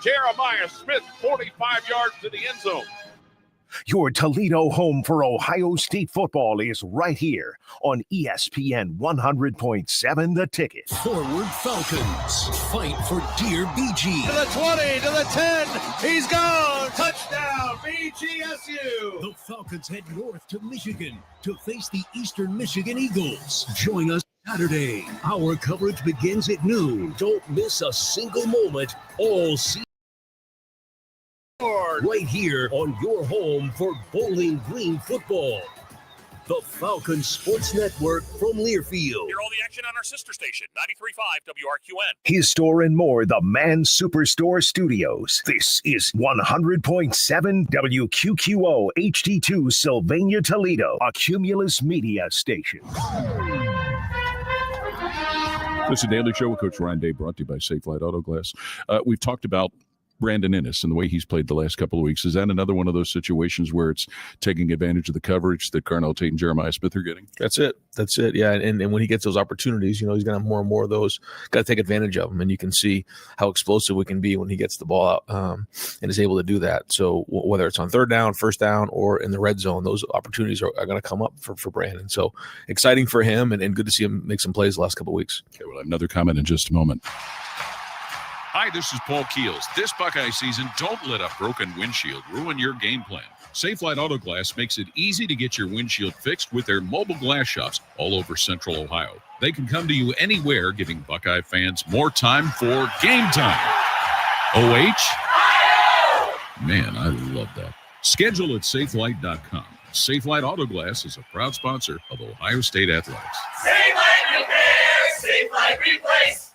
Jeremiah Smith, 45 yards to the end zone. Your Toledo home for Ohio State football is right here on ESPN 100.7 The Ticket. Forward Falcons. Fight for dear BG. To the 20, to the 10. He's gone. Touchdown, BGSU. The Falcons head north to Michigan to face the Eastern Michigan Eagles. Join us Saturday. Our coverage begins at noon. Don't miss a single moment all season. Right here on your home for Bowling Green football. The Falcons Sports Network from Learfield. Hear all the action on our sister station, 93.5 WRQN. His store and more, the Man Superstore Studios. This is 100.7 WQQO HD2 Sylvania, Toledo, a Cumulus Media station. This is a Daily Show with Coach Ryan Day, brought to you by Safe Light Auto Glass. We've talked about Brandon Ennis and the way he's played the last couple of weeks. Is that another one of those situations where it's taking advantage of the coverage that Carnell Tate and Jeremiah Smith are getting? That's it. Yeah. And when he gets those opportunities, he's going to have more and more of those. Got to take advantage of them. And you can see how explosive we can be when he gets the ball out and is able to do that. So whether it's on third down, first down, or in the red zone, those opportunities are going to come up for Brandon. So exciting for him and good to see him make some plays the last couple of weeks. Okay, we'll have another comment in just a moment. Hi, this is Paul Keels. This Buckeye season, don't let a broken windshield ruin your game plan. Safe Light Auto Glass makes it easy to get your windshield fixed with their mobile glass shops all over Central Ohio. They can come to you anywhere, giving Buckeye fans more time for game time. OH? Man, I love that. Schedule at safelight.com. Safe Light Auto Glass is a proud sponsor of Ohio State Athletics. Safe Light Repair, Safe Light Replace.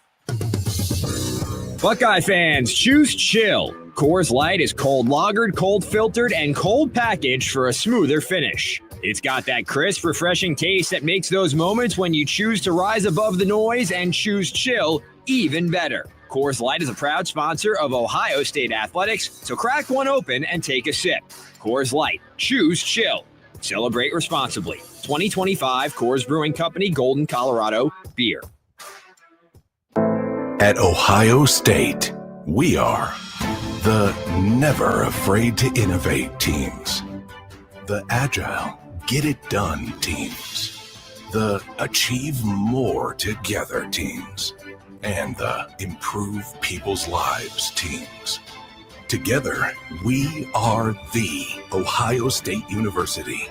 Buckeye fans, choose chill. Coors Light is cold lagered, cold filtered, and cold packaged for a smoother finish. It's got that crisp, refreshing taste that makes those moments when you choose to rise above the noise and choose chill even better. Coors Light is a proud sponsor of Ohio State Athletics, so crack one open and take a sip. Coors Light, choose chill. Celebrate responsibly. 2025 Coors Brewing Company, Golden, Colorado, beer. At Ohio State, we are the never afraid to innovate teams, the agile, get it done teams, the achieve more together teams, and the improve people's lives teams. Together, we are the Ohio State University.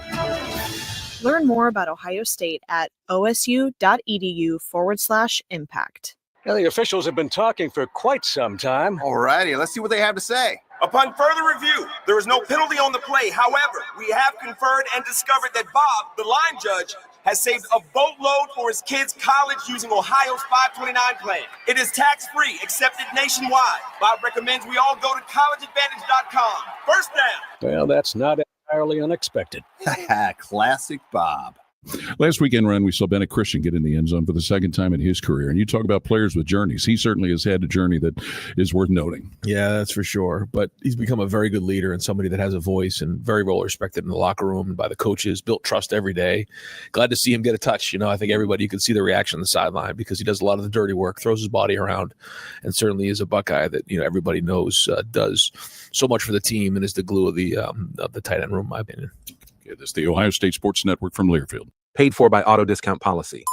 Learn more about Ohio State at osu.edu/impact. Now, the officials have been talking for quite some time. All righty, let's see what they have to say. Upon further review, there is no penalty on the play. However, we have conferred and discovered that Bob, the line judge, has saved a boatload for his kids' college using Ohio's 529 plan. It is tax-free, accepted nationwide. Bob recommends we all go to collegeadvantage.com. First down. Well, that's not entirely unexpected. Classic Bob. Last weekend, Ron, we saw Bennett Christian get in the end zone for the second time in his career. And you talk about players with journeys. He certainly has had a journey that is worth noting. Yeah, that's for sure. But he's become a very good leader and somebody that has a voice and very well respected in the locker room and by the coaches, built trust every day. Glad to see him get a touch. I think everybody, you could see the reaction on the sideline because he does a lot of the dirty work, throws his body around, and certainly is a Buckeye that, everybody knows does so much for the team and is the glue of the tight end room, in my opinion. Okay, this is the Ohio State Sports Network from Learfield. Paid for by Auto Discount Policy.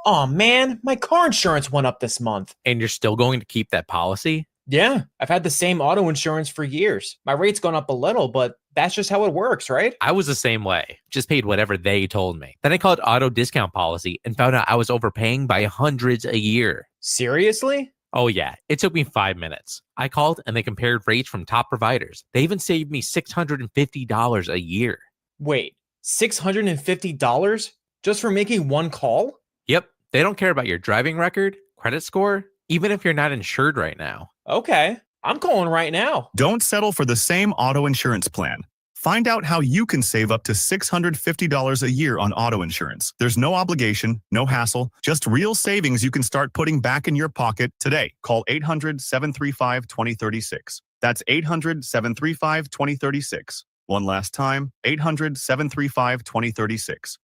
Oh man, my car insurance went up this month. And you're still going to keep that policy? Yeah, I've had the same auto insurance for years. My rate's gone up a little, but that's just how it works, right? I was the same way. Just paid whatever they told me. Then I called Auto Discount Policy and found out I was overpaying by hundreds a year. Seriously? Oh yeah, it took me 5 minutes. I called and they compared rates from top providers. They even saved me $650 a year. Wait. $650 just for making one call? Yep. They don't care about your driving record, credit score, even if you're not insured right now. Okay. I'm calling right now. Don't settle for the same auto insurance plan. Find out how you can save up to $650 a year on auto insurance. There's no obligation, no hassle, just real savings you can start putting back in your pocket today. Call 800-735-2036. That's 800-735-2036. One last time, 800-735-2036.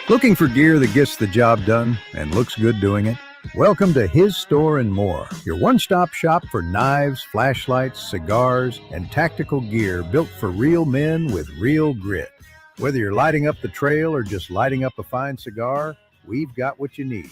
Looking for gear that gets the job done and looks good doing it? Welcome to His Store and More, your one-stop shop for knives, flashlights, cigars, and tactical gear built for real men with real grit. Whether you're lighting up the trail or just lighting up a fine cigar, we've got what you need.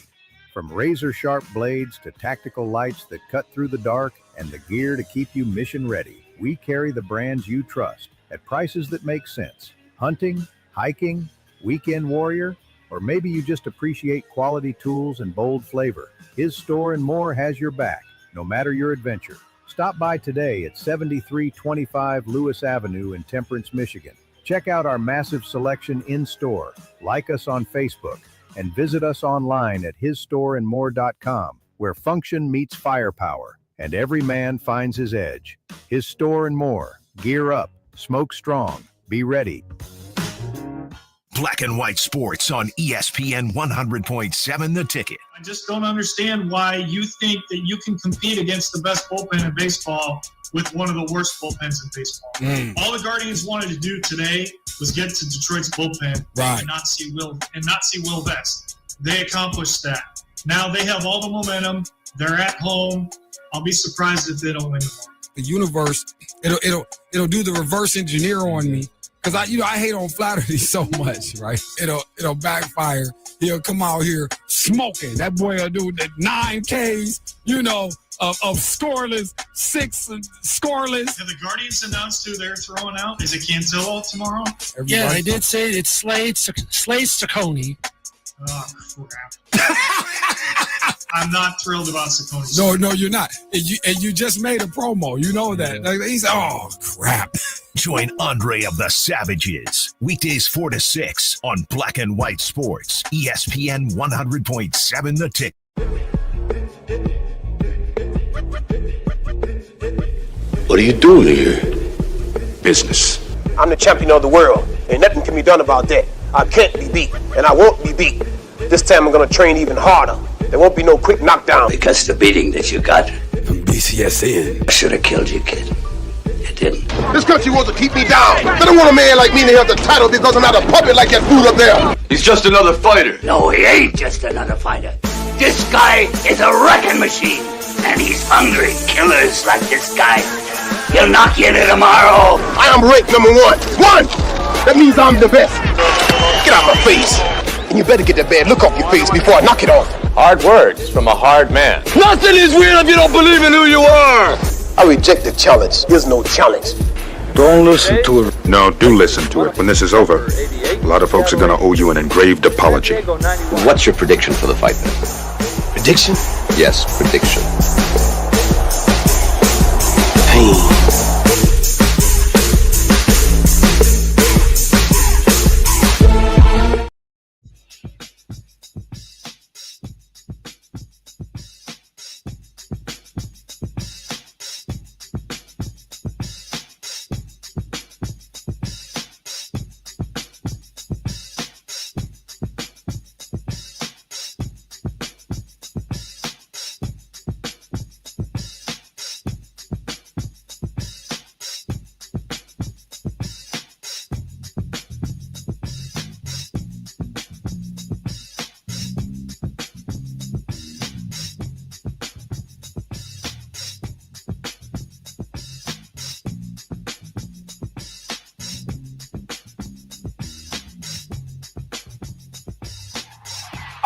From razor-sharp blades to tactical lights that cut through the dark and the gear to keep you mission ready, we carry the brands you trust at prices that make sense. Hunting, hiking, weekend warrior, or maybe you just appreciate quality tools and bold flavor. His Store and More has your back, no matter your adventure. Stop by today at 7325 Lewis Avenue in Temperance, Michigan. Check out our massive selection in-store, like us on Facebook, and visit us online at hisstoreandmore.com, where function meets firepower, and every man finds his edge. His Store and More. Gear up, smoke strong, be ready. Black and White Sports on ESPN 100.7 The Ticket. I just don't understand why you think that you can compete against the best bullpen in baseball with one of the worst bullpens in baseball. All the Guardians wanted to do today was get to Detroit's bullpen and not see Will Vest. They accomplished that. Now they have all the momentum. They're at home. I'll be surprised if they don't win tomorrow. The universe, it'll do the reverse engineer on me. Cause I hate on Flaherty so much, right? It'll backfire. He'll come out here smoking. That boy will do the 9 Ks, of scoreless, 6 scoreless. Have the Guardians announced who they're throwing out? Is it Cantillo tomorrow? Yeah, they did say it's Slade Ciccone. Oh, crap. I'm not thrilled about Ciccone. No, you're not. And you just made a promo. You know that. Like, he's, oh, crap. Join Andre of the Savages, weekdays 4 to 6 on Black and White Sports, ESPN 100.7 The Ticket. What are you doing here? Business. I'm the champion of the world. Ain't nothing can be done about that. I can't be beat, and I won't be beat. This time I'm gonna train even harder. There won't be no quick knockdown. Because the beating that you got from BCSN, I should have killed you, kid. You didn't. This country wants to keep me down. They don't want a man like me to have the title because I'm not a puppet like that fool up there. He's just another fighter. No, he ain't just another fighter. This guy is a wrecking machine, and he's hungry. Killers like this guy, he'll knock you into tomorrow. I am ranked number 1. That means I'm the best. Get out my face. And you better get that bad look off your face before I knock it off. Hard words from a hard man. Nothing is real if you don't believe in who you are. I reject the challenge. There's no challenge. Don't listen to it. No, do listen to it when this is over. A lot of folks are going to owe you an engraved apology. What's your prediction for the fight then? Prediction? Yes, prediction. Pain.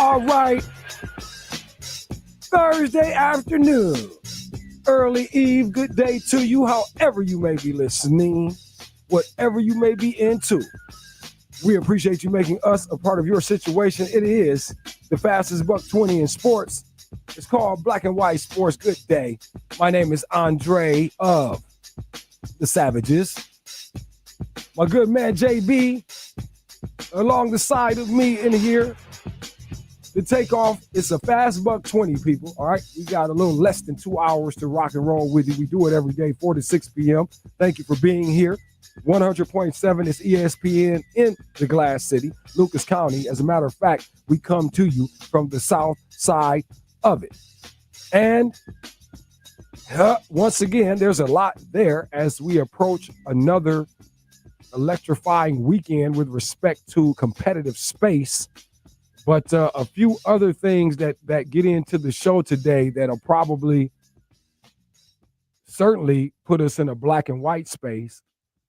All right. Thursday afternoon, early eve, good day to you, however you may be listening, whatever you may be into. We appreciate you making us a part of your situation. It is the fastest $120 in sports. It's called Black and White Sports. Good day. My name is Andre of the Savages. My good man JB along the side of me in here. The takeoff, it's a fast $120, people. All right, we got a little less than 2 hours to rock and roll with you. We do it every day, 4 to 6 p.m. Thank you for being here. 100.7 is ESPN in the Glass City, Lucas County. As a matter of fact, we come to you from the south side of it. And once again, there's a lot there as we approach another electrifying weekend with respect to competitive space. But a few other things that get into the show today that'll probably certainly put us in a black and white space.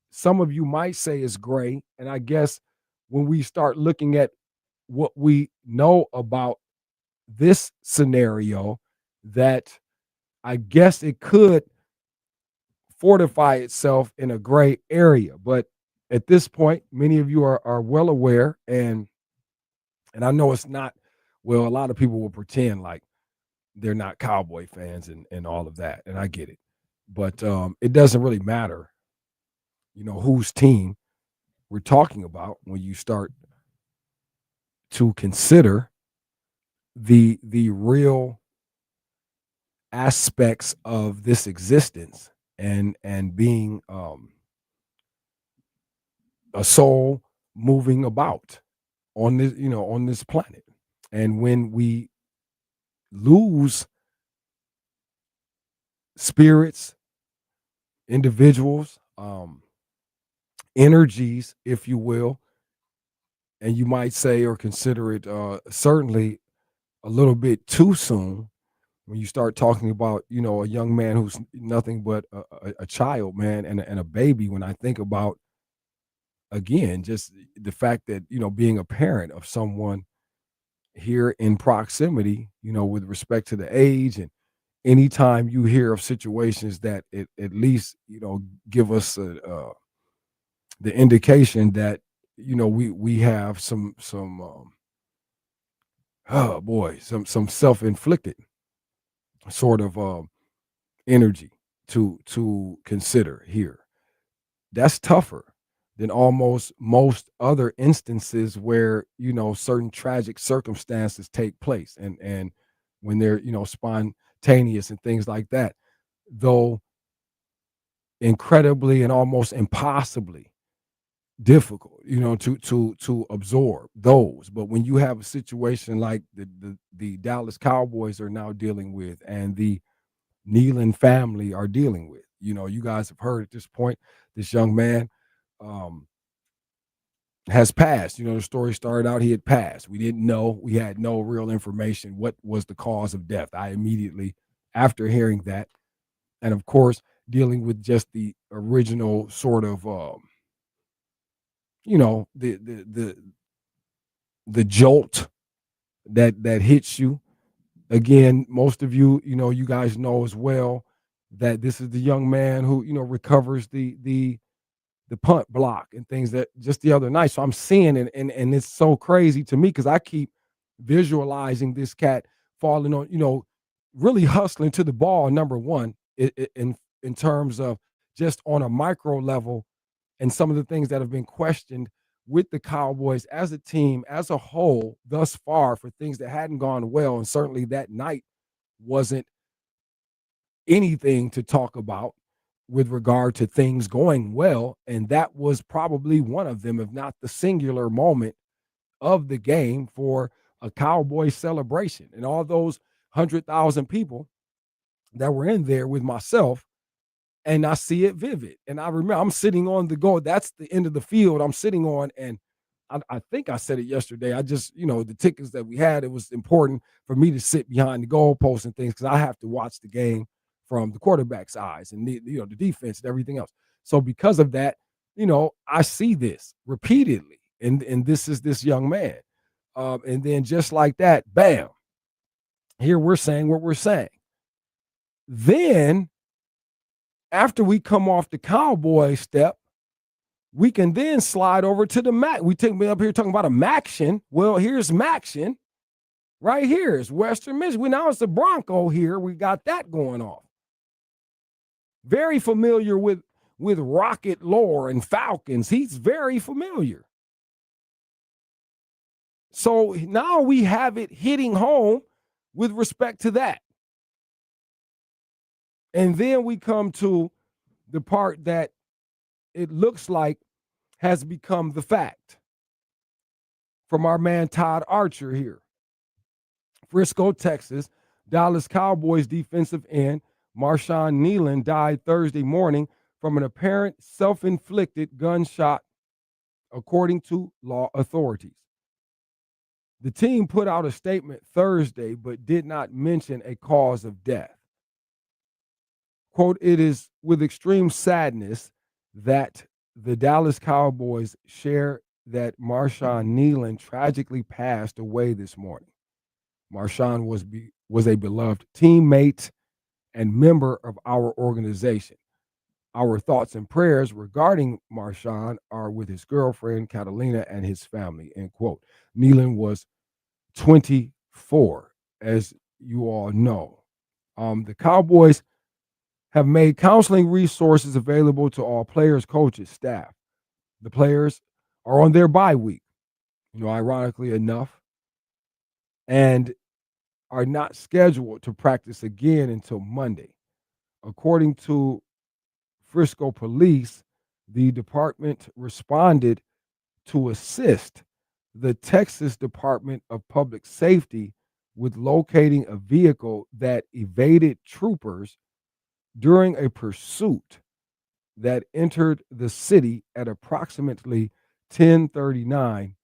Some of you might say it's gray. And I guess when we start looking at what we know about this scenario, that I guess it could fortify itself in a gray area. But at this point, many of you are well aware, and I know it's not, well, a lot of people will pretend like they're not Cowboy fans and all of that, and I get it. But it doesn't really matter, whose team we're talking about when you start to consider the real aspects of this existence and being a soul moving about on this, on this planet. And when we lose spirits, individuals, energies, if you will, and you might say or consider it certainly a little bit too soon when you start talking about, a young man who's nothing but a child, man, and a baby. When I think about, again, just the fact that, being a parent of someone here in proximity, with respect to the age, and anytime you hear of situations that at least, give us the indication that, we have some self-inflicted sort of energy to consider here. That's tougher than almost most other instances where, certain tragic circumstances take place and when they're, spontaneous and things like that, though incredibly and almost impossibly difficult, to absorb those. But when you have a situation like the Dallas Cowboys are now dealing with, and the Kneeland family are dealing with, you guys have heard at this point, this young man has passed. The story started out, he had passed. We didn't know, we had no real information what was the cause of death. I immediately, after hearing that, and of course dealing with just the original sort of the jolt that hits you. Again, most of you, you guys know as well that this is the young man who, recovers the punt block and things that just the other night. So I'm seeing it, and it's so crazy to me because I keep visualizing this cat falling on, really hustling to the ball, number one, in terms of just on a micro level, and some of the things that have been questioned with the Cowboys as a team, as a whole, thus far, for things that hadn't gone well. And certainly that night wasn't anything to talk about with regard to things going well. And that was probably one of them, if not the singular moment of the game for a Cowboy celebration. And all those 100,000 people that were in there with myself, and I see it vivid. And I remember I'm sitting on the goal. That's the end of the field I'm sitting on. And I think I said it yesterday. I just, the tickets that we had, it was important for me to sit behind the goalposts and things because I have to watch the game from the quarterback's eyes and the defense and everything else. So because of that, I see this repeatedly. And this is this young man. And then just like that, bam, here we're saying what we're saying. Then after we come off the Cowboy step, we can then slide over to the Mac. We take me up here talking about a Maction. Well, here's Maction. Right here is Western Michigan. Now it's the Bronco here. We got that going on. Very familiar with Rocket lore and Falcons. He's very familiar. So now we have it hitting home with respect to that. And then we come to the part that it looks like has become the fact from our man Todd Archer here. Frisco, Texas, Dallas Cowboys defensive end Marshawn Kneeland died Thursday morning from an apparent self-inflicted gunshot, according to law authorities. The team put out a statement Thursday, but did not mention a cause of death. Quote, "It is with extreme sadness that the Dallas Cowboys share that Marshawn Kneeland tragically passed away this morning. Marshawn was a beloved teammate and member of our organization. Our thoughts and prayers regarding Marshawn are with his girlfriend, Catalina, and his family," end quote. Kneeland was 24, as you all know. The Cowboys have made counseling resources available to all players, coaches, staff. The players are on their bye week, ironically enough, and are not scheduled to practice again until Monday. According to Frisco police, the department responded to assist the Texas Department of Public Safety with locating a vehicle that evaded troopers during a pursuit that entered the city at approximately 10:39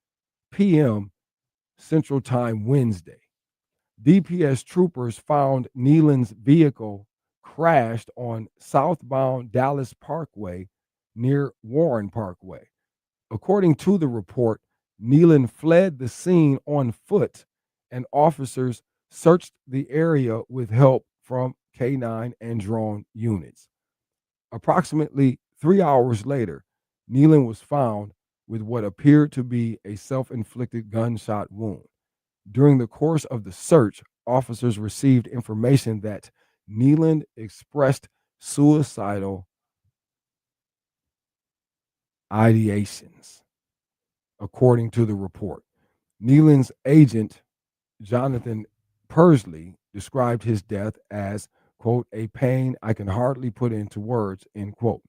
p.m. Central Time Wednesday. DPS troopers found Kneeland's vehicle crashed on southbound Dallas Parkway near Warren Parkway. According to the report, Kneeland fled the scene on foot, and officers searched the area with help from K9 and drone units. Approximately 3 hours later, Kneeland was found with what appeared to be a self-inflicted gunshot wound. During the course of the search, officers received information that Kneeland expressed suicidal ideations, according to the report. Kneeland's agent, Jonathan Persley, described his death as, quote, "a pain I can hardly put into words," end quote.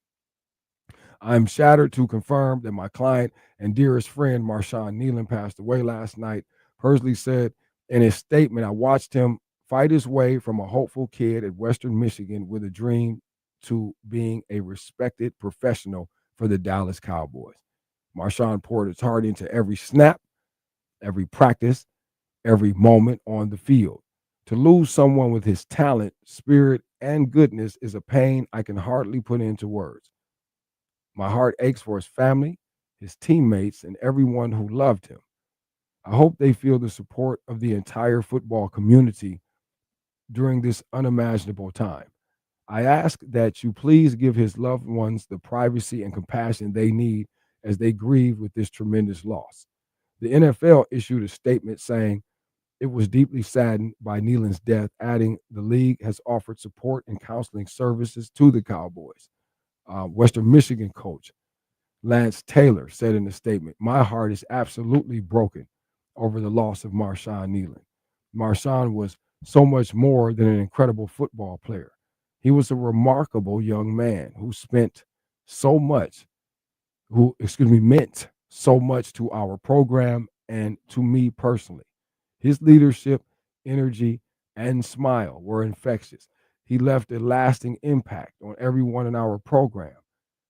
"I'm shattered to confirm that my client and dearest friend, Marshawn Kneeland, passed away last night," Persley said in his statement. "I watched him fight his way from a hopeful kid at Western Michigan with a dream to being a respected professional for the Dallas Cowboys. Marshawn poured his heart into every snap, every practice, every moment on the field. To lose someone with his talent, spirit, and goodness is a pain I can hardly put into words. My heart aches for his family, his teammates, and everyone who loved him. I hope they feel the support of the entire football community during this unimaginable time. I ask that you please give his loved ones the privacy and compassion they need as they grieve with this tremendous loss." The NFL issued a statement saying it was deeply saddened by Kneeland's death, adding the league has offered support and counseling services to the Cowboys. Western Michigan coach Lance Taylor said in a statement, "My heart is absolutely broken over the loss of Marshawn Kneeland. Marshawn was so much more than an incredible football player. He was a remarkable young man who meant so much to our program and to me personally. His leadership, energy, and smile were infectious. He left a lasting impact on everyone in our program.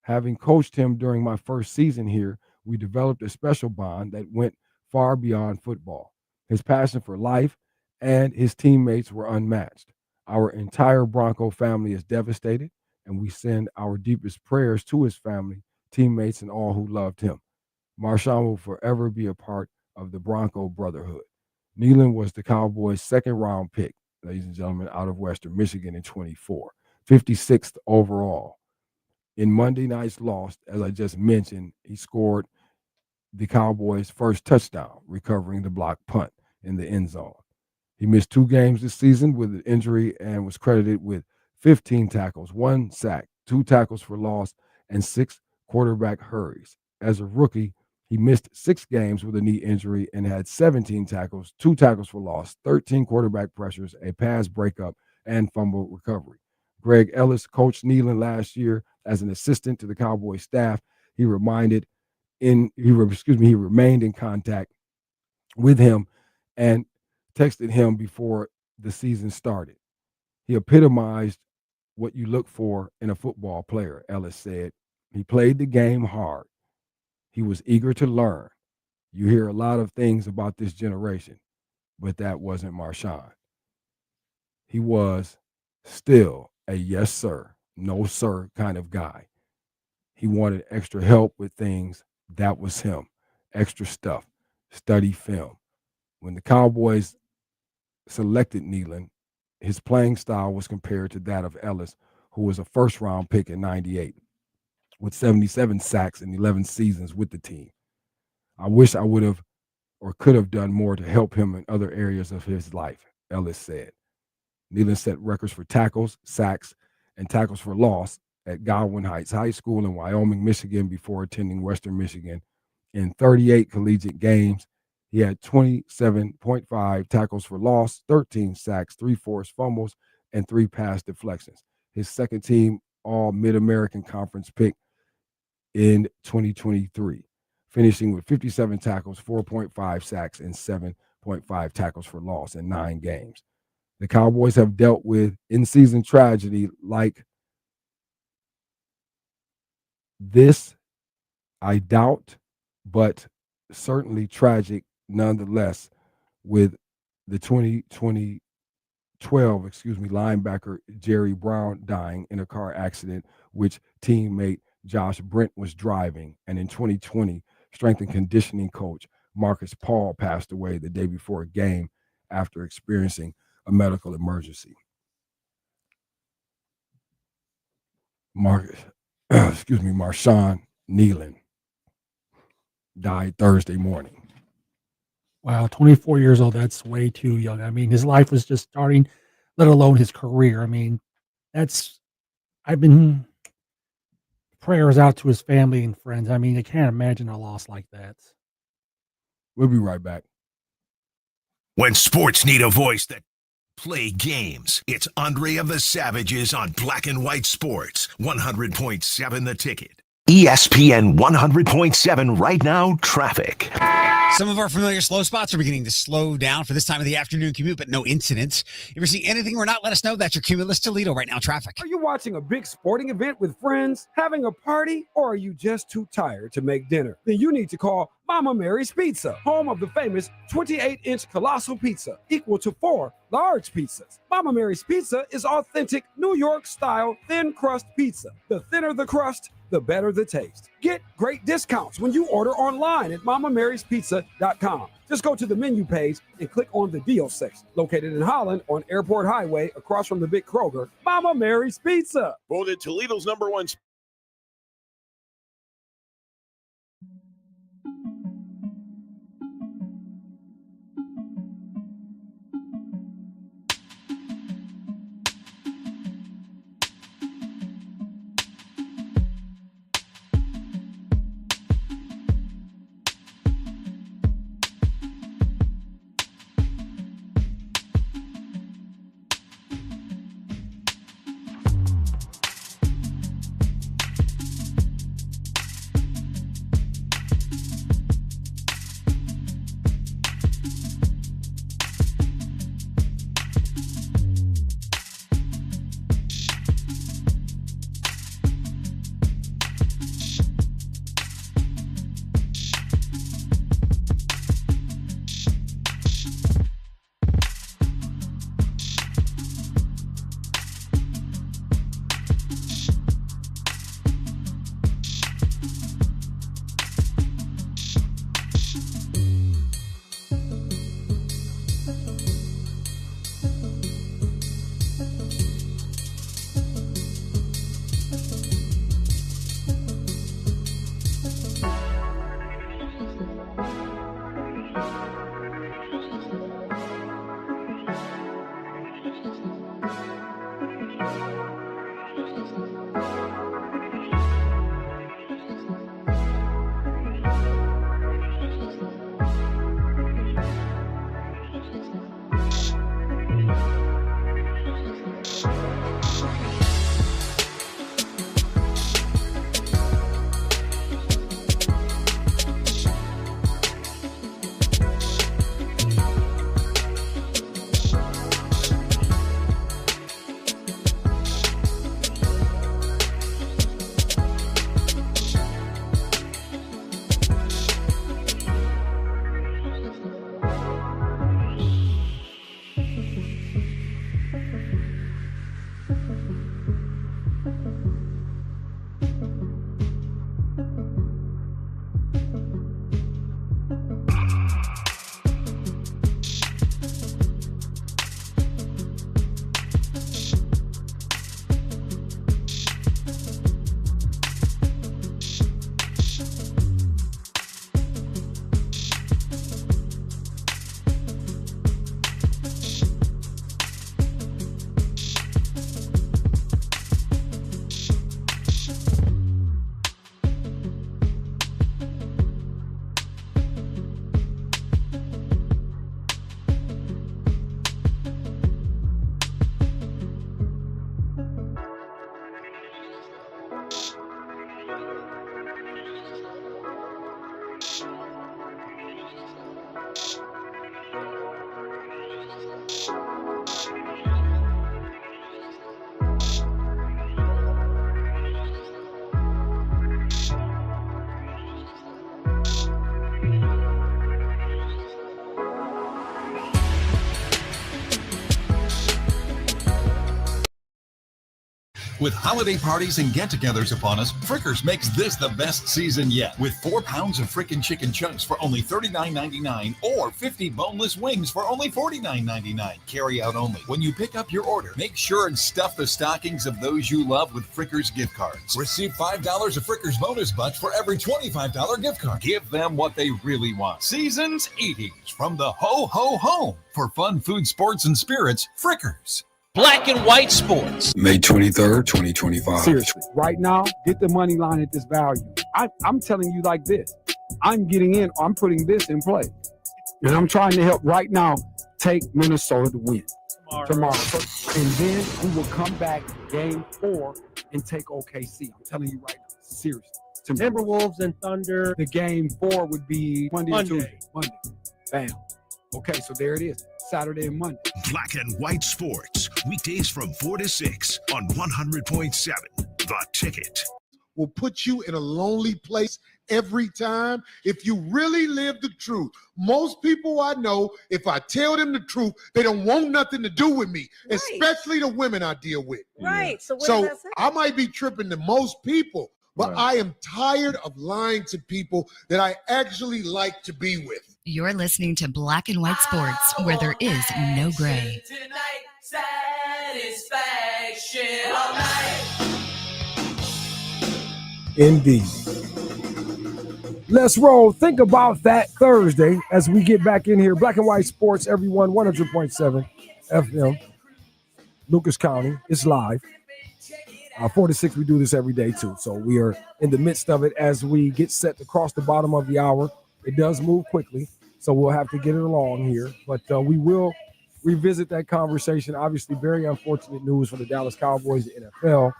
Having coached him during my first season here, we developed a special bond that went far beyond football. His passion for life and his teammates were unmatched. Our entire Bronco family is devastated, and we send our deepest prayers to his family, teammates, and all who loved him. Marshawn will forever be a part of the Bronco brotherhood." Kneeland was the Cowboys' second-round pick, ladies and gentlemen, out of Western Michigan in 24, 56th overall. In Monday night's loss, as I just mentioned, he scored the Cowboys' first touchdown, recovering the blocked punt in the end zone. He missed 2 games this season with an injury and was credited with 15 tackles, 1 sack, 2 tackles for loss, and 6 quarterback hurries. As a rookie, he missed 6 games with a knee injury and had 17 tackles, 2 tackles for loss, 13 quarterback pressures, a pass breakup, and fumble recovery. Greg Ellis coached Kneeland last year as an assistant to the Cowboys staff. He remained in contact with him and texted him before the season started. He epitomized what you look for in a football player, Ellis said. He played the game hard. He was eager to learn. You hear a lot of things about this generation, but that wasn't Marshawn. He was still a yes, sir, no, sir kind of guy. He wanted extra help with things. That was him. Extra stuff. Study film. When the Cowboys selected Kneeland, his playing style was compared to that of Ellis, who was a first-round pick in '98 with 77 sacks in 11 seasons with the team. I wish I would have or could have done more to help him in other areas of his life, Ellis said. Kneeland set records for tackles, sacks, and tackles for loss at Godwin Heights High School in Wyoming, Michigan before attending Western Michigan. In 38 collegiate games, he had 27.5 tackles for loss, 13 sacks, 3 forced fumbles, and 3 pass deflections. His second team All-Mid-American Conference pick in 2023, finishing with 57 tackles, 4.5 sacks, and 7.5 tackles for loss in 9 games. The Cowboys have dealt with in-season tragedy like this, I doubt, but certainly tragic nonetheless, with the 2012 linebacker Jerry Brown dying in a car accident, which teammate Josh Brent was driving. And in 2020, strength and conditioning coach Marcus Paul passed away the day before a game after experiencing a medical emergency. Marshawn Kneeland died Thursday morning. Wow, 24 years old. That's way too young. I mean, his life was just starting, let alone his career. I mean, I've been prayers out to his family and friends. I mean, I can't imagine a loss like that. We'll be right back. When sports need a voice that play games, it's Andre of the Savages on Black and White Sports, 100.7 The Ticket. ESPN 100.7 right now, traffic. Some of our familiar slow spots are beginning to slow down for this time of the afternoon commute, but no incidents. If you're seeing anything or not, let us know. That's your Cumulus Toledo right now traffic. Are you watching a big sporting event with friends, having a party, or are you just too tired to make dinner? Then you need to call Mama Mary's Pizza, home of the famous 28-inch colossal pizza, equal to 4 large pizzas. Mama Mary's Pizza is authentic New York-style thin crust pizza. The thinner the crust, the better the taste. Get great discounts when you order online at mamamarie'spizza.com. Just go to the menu page and click on the deal section. Located in Holland on Airport Highway across from the big Kroger, Mama Mary's Pizza. Voted Toledo's #1. With holiday parties and get-togethers upon us, Frickers makes this the best season yet. With 4 pounds of frickin' chicken chunks for only $39.99 or 50 boneless wings for only $49.99. Carry out only. When you pick up your order, make sure and stuff the stockings of those you love with Frickers gift cards. Receive $5 of Frickers bonus bucks for every $25 gift card. Give them what they really want. Seasons 80s from the ho-ho-home. For fun, food, sports, and spirits, Frickers. Black and White Sports. May 23rd, 2025. Seriously, right now, get the money line at this value. I'm telling you like this. I'm getting in. I'm putting this in play. And I'm trying to help right now take Minnesota to win tomorrow. And then we will come back game 4 and take OKC. I'm telling you right now. Seriously. Timberwolves and Thunder. The game 4 would be Monday and Tuesday. Monday. Bam. Okay, so there it is. Saturday and Monday. Black and White Sports. Weekdays from 4 to 6 on 100.7. The Ticket. Will put you in a lonely place every time if you really live the truth. Most people I know, if I tell them the truth, they don't want nothing to do with me, especially the women I deal with. Right. So what does that say? I might be tripping to most people, but I am tired of lying to people that I actually like to be with. You're listening to Black and White Sports, where there is no gray. Satisfaction all night. Indeed. Let's roll. Think about that Thursday as we get back in here. Black and White Sports, everyone, 100.7 FM, Lucas County. It's live. 4 to 6, we do this every day, too. So we are in the midst of it as we get set to cross the bottom of the hour. It does move quickly, so we'll have to get it along here. But we will revisit that conversation. Obviously, very unfortunate news for the Dallas Cowboys, the NFL,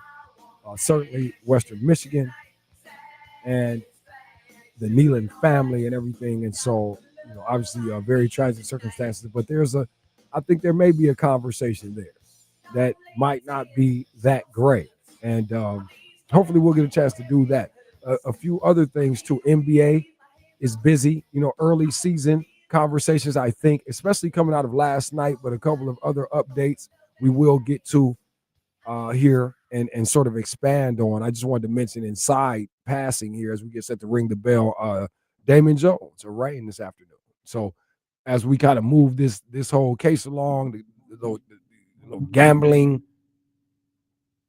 certainly Western Michigan, and the Kneeland family and everything. And so, obviously, very tragic circumstances. But I think there may be a conversation there that might not be that great. And hopefully we'll get a chance to do that. A few other things, too. NBA is busy, early season conversations, I think, especially coming out of last night, but a couple of other updates we will get to here and sort of expand on. I just wanted to mention inside passing here as we get set to ring the bell, Damon Jones arraigned this afternoon. So as we kind of move this whole case along, the gambling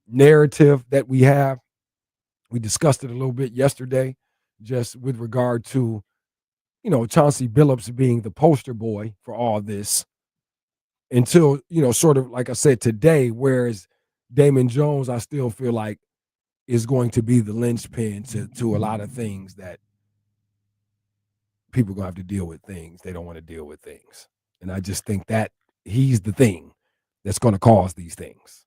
narrative that we have, we discussed it a little bit yesterday, just with regard to, Chauncey Billups being the poster boy for all this until, sort of like I said today, whereas Damon Jones, I still feel like is going to be the linchpin to a lot of things that people are going to have to deal with things. They don't want to deal with things. And I just think that he's the thing that's going to cause these things.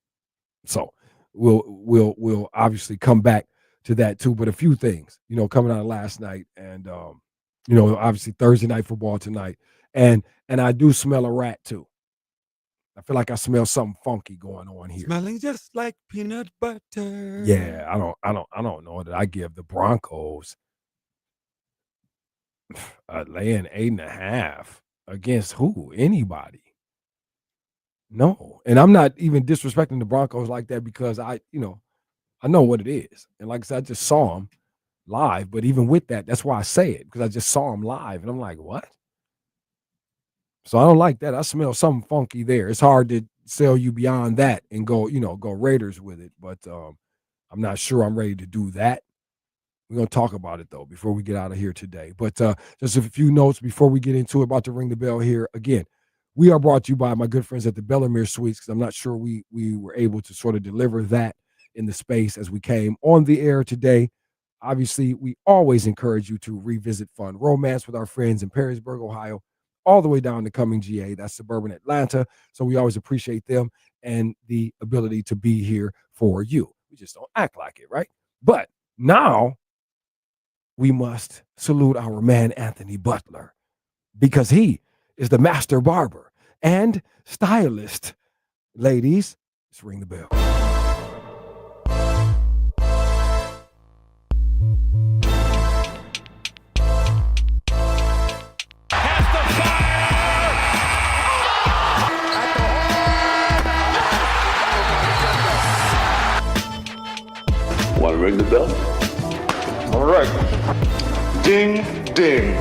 So we'll obviously come back to that too, but a few things, coming out of last night and, obviously Thursday night football tonight. And I do smell a rat too. I feel like I smell something funky going on here. Smelling just like peanut butter. Yeah, I don't know that I give the Broncos laying 8.5 against who? Anybody. No. And I'm not even disrespecting the Broncos like that because I know what it is. And like I said, I just saw them live. But even with that, that's why I say it, because I just saw them live. And I'm like, what? So I don't like that. I smell something funky there. It's hard to sell you beyond that and go Raiders with it. But I'm not sure I'm ready to do that. We're going to talk about it, though, before we get out of here today. But just a few notes before we get into it, about to ring the bell here. Again, we are brought to you by my good friends at the Bellamere Suites, because I'm not sure we were able to sort of deliver that in the space as we came on the air today. Obviously, we always encourage you to revisit Fun Romance with our friends in Perrysburg, Ohio, all the way down to Cumming, GA. That's suburban Atlanta. So we always appreciate them and the ability to be here for you. We just don't act like it, right? But now we must salute our man, Anthony Butler, because he is the master barber and stylist. Ladies, let's ring the bell. Want to ring the bell? All right. Ding, ding.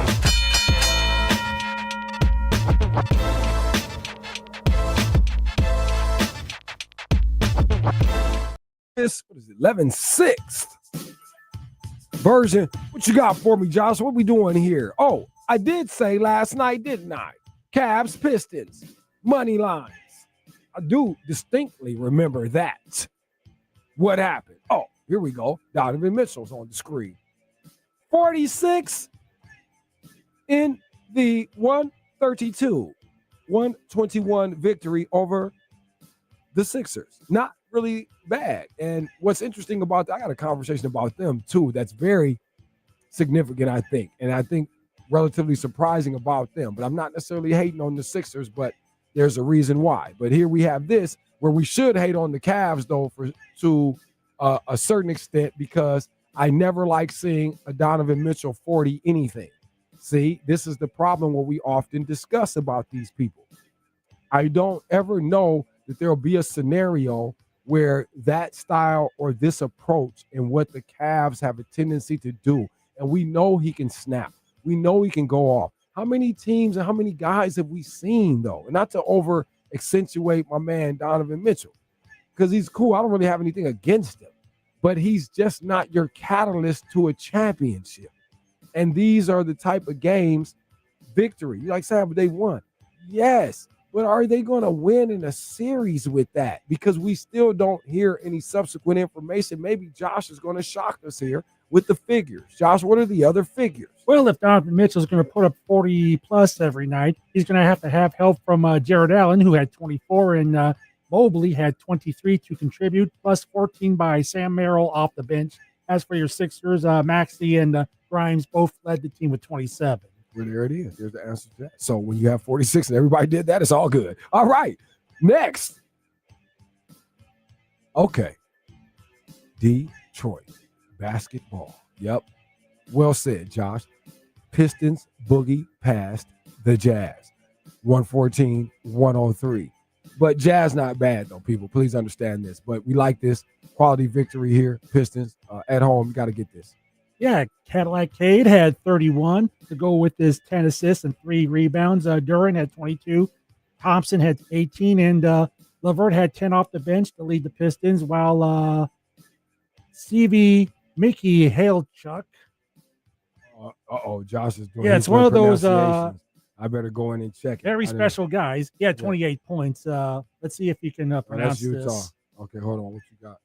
This, what is it, 11/6 version. What you got for me, Josh? What we doing here? Oh, I did say last night, didn't I? Cavs, Pistons, money lines. I do distinctly remember that. What happened? Oh, here we go. Donovan Mitchell's on the screen. 46 in the 132-121 victory over the Sixers. Not really bad. And what's interesting about that, I got a conversation about them too that's very significant, I think. And I think relatively surprising about them. But I'm not necessarily hating on the Sixers, but there's a reason why. But here we have this where we should hate on the Cavs, though, to a certain extent, because I never like seeing a Donovan Mitchell 40 anything. See, this is the problem what we often discuss about these people. I don't ever know that there'll be a scenario where that style or this approach and what the Cavs have a tendency to do, and we know he can snap. We know he can go off. How many teams and how many guys have we seen, though? And not to over accentuate my man Donovan Mitchell, because he's cool. I don't really have anything against him, but he's just not your catalyst to a championship. And these are the type of games, victory. You like saying, they won. Yes. But are they going to win in a series with that? Because we still don't hear any subsequent information. Maybe Josh is going to shock us here with the figures. Josh, what are the other figures? Well, if Donovan Mitchell is going to put up 40-plus every night, he's going to have help from Jared Allen, who had 24, and Mobley had 23 to contribute, plus 14 by Sam Merrill off the bench. As for your Sixers, Maxey and Grimes both led the team with 27. Well, there it is. There's the answer to that. So when you have 46 and everybody did that, it's all good. All right. Next. Okay. Detroit basketball. Yep. Well said, Josh. Pistons boogie past the Jazz. 114-103. But Jazz not bad, though, people. Please understand this. But we like this quality victory here. Pistons at home. You got to get this. Yeah, Cadillac Cade had 31 to go with his 10 assists and 3 rebounds. Duran had 22. Thompson had 18. And LeVert had 10 off the bench to lead the Pistons, while Stevie Mickey Halechuk. Josh is doing. Yeah, it's one of those. I better go in and check it. Very special guys. Yeah, 28 points. Let's see if you can pronounce that's Utah. This. Okay, hold on. What you got?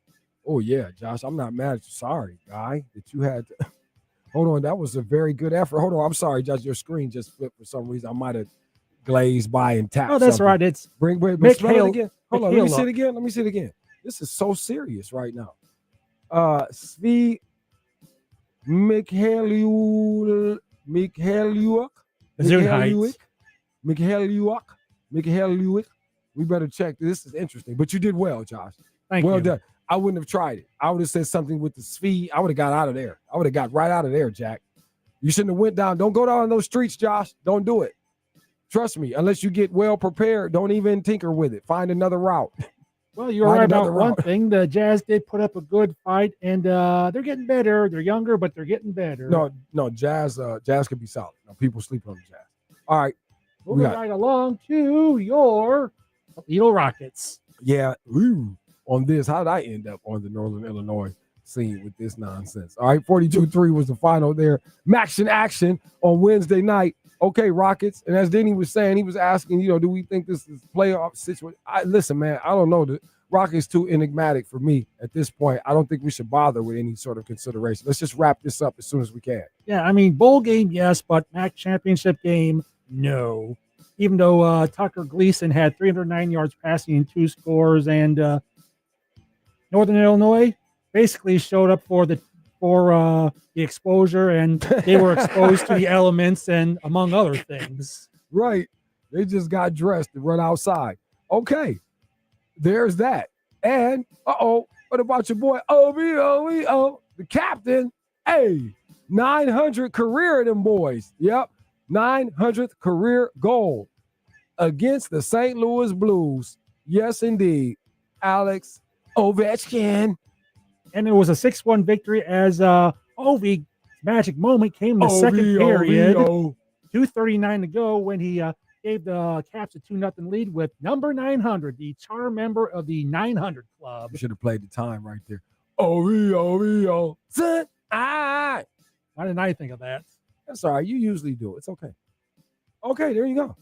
Oh, yeah, Josh, I'm not mad at you. Sorry, guy, that you had to. Hold on, that was a very good effort. Hold on, I'm sorry, Josh, your screen just flipped for some reason. I might have glazed by and tapped. Oh, that's something. right. It's spell it again. Hold on, let me see it again. This is so serious right now. Svi Mikhailiuk. We better check. This is interesting, but you did well, Josh. Thank you. Well done. I wouldn't have tried it. I would have said something with the Svi. I would have got out of there. I would have got right out of there, Jack. You shouldn't have went down. Don't go down those streets, Josh. Don't do it. Trust me. Unless you get well prepared, don't even tinker with it. Find another route. Well, you're right about one thing. The Jazz did put up a good fight, and they're getting better. They're younger, but they're getting better. No, Jazz could be solid. No, people sleep on the Jazz. All right. Moving right along to your Toledo Rockets. Yeah. On this, how did I end up on the Northern Illinois scene with this nonsense? All right, 42-3 was the final there. Max in action on Wednesday night. Okay, Rockets. And as Denny was saying, he was asking, do we think this is playoff situation? Listen, man, I don't know. The Rockets too enigmatic for me at this point. I don't think we should bother with any sort of consideration. Let's just wrap this up as soon as we can. Yeah, I mean, bowl game, yes, but MAC championship game, no. Even though Tucker Gleason had 309 yards passing and 2 scores, and Northern Illinois basically showed up for the exposure, and they were exposed to the elements and among other things. Right. They just got dressed to run outside. Okay. There's that. And what about your boy OBO, the captain? Hey, 900 career of them boys. Yep. 900th career goal against the St. Louis Blues. Yes, indeed. Alex Ovechkin And it was a 6-1 victory as Ovi magic moment came in the second period. 2:39 to go when he gave the Caps a 2-0 lead with number 900, the charm member of the 900 Club. You should have played the time right there. Oh. Why didn't I think of that? That's all right. You usually do. It's okay. Okay, there you go.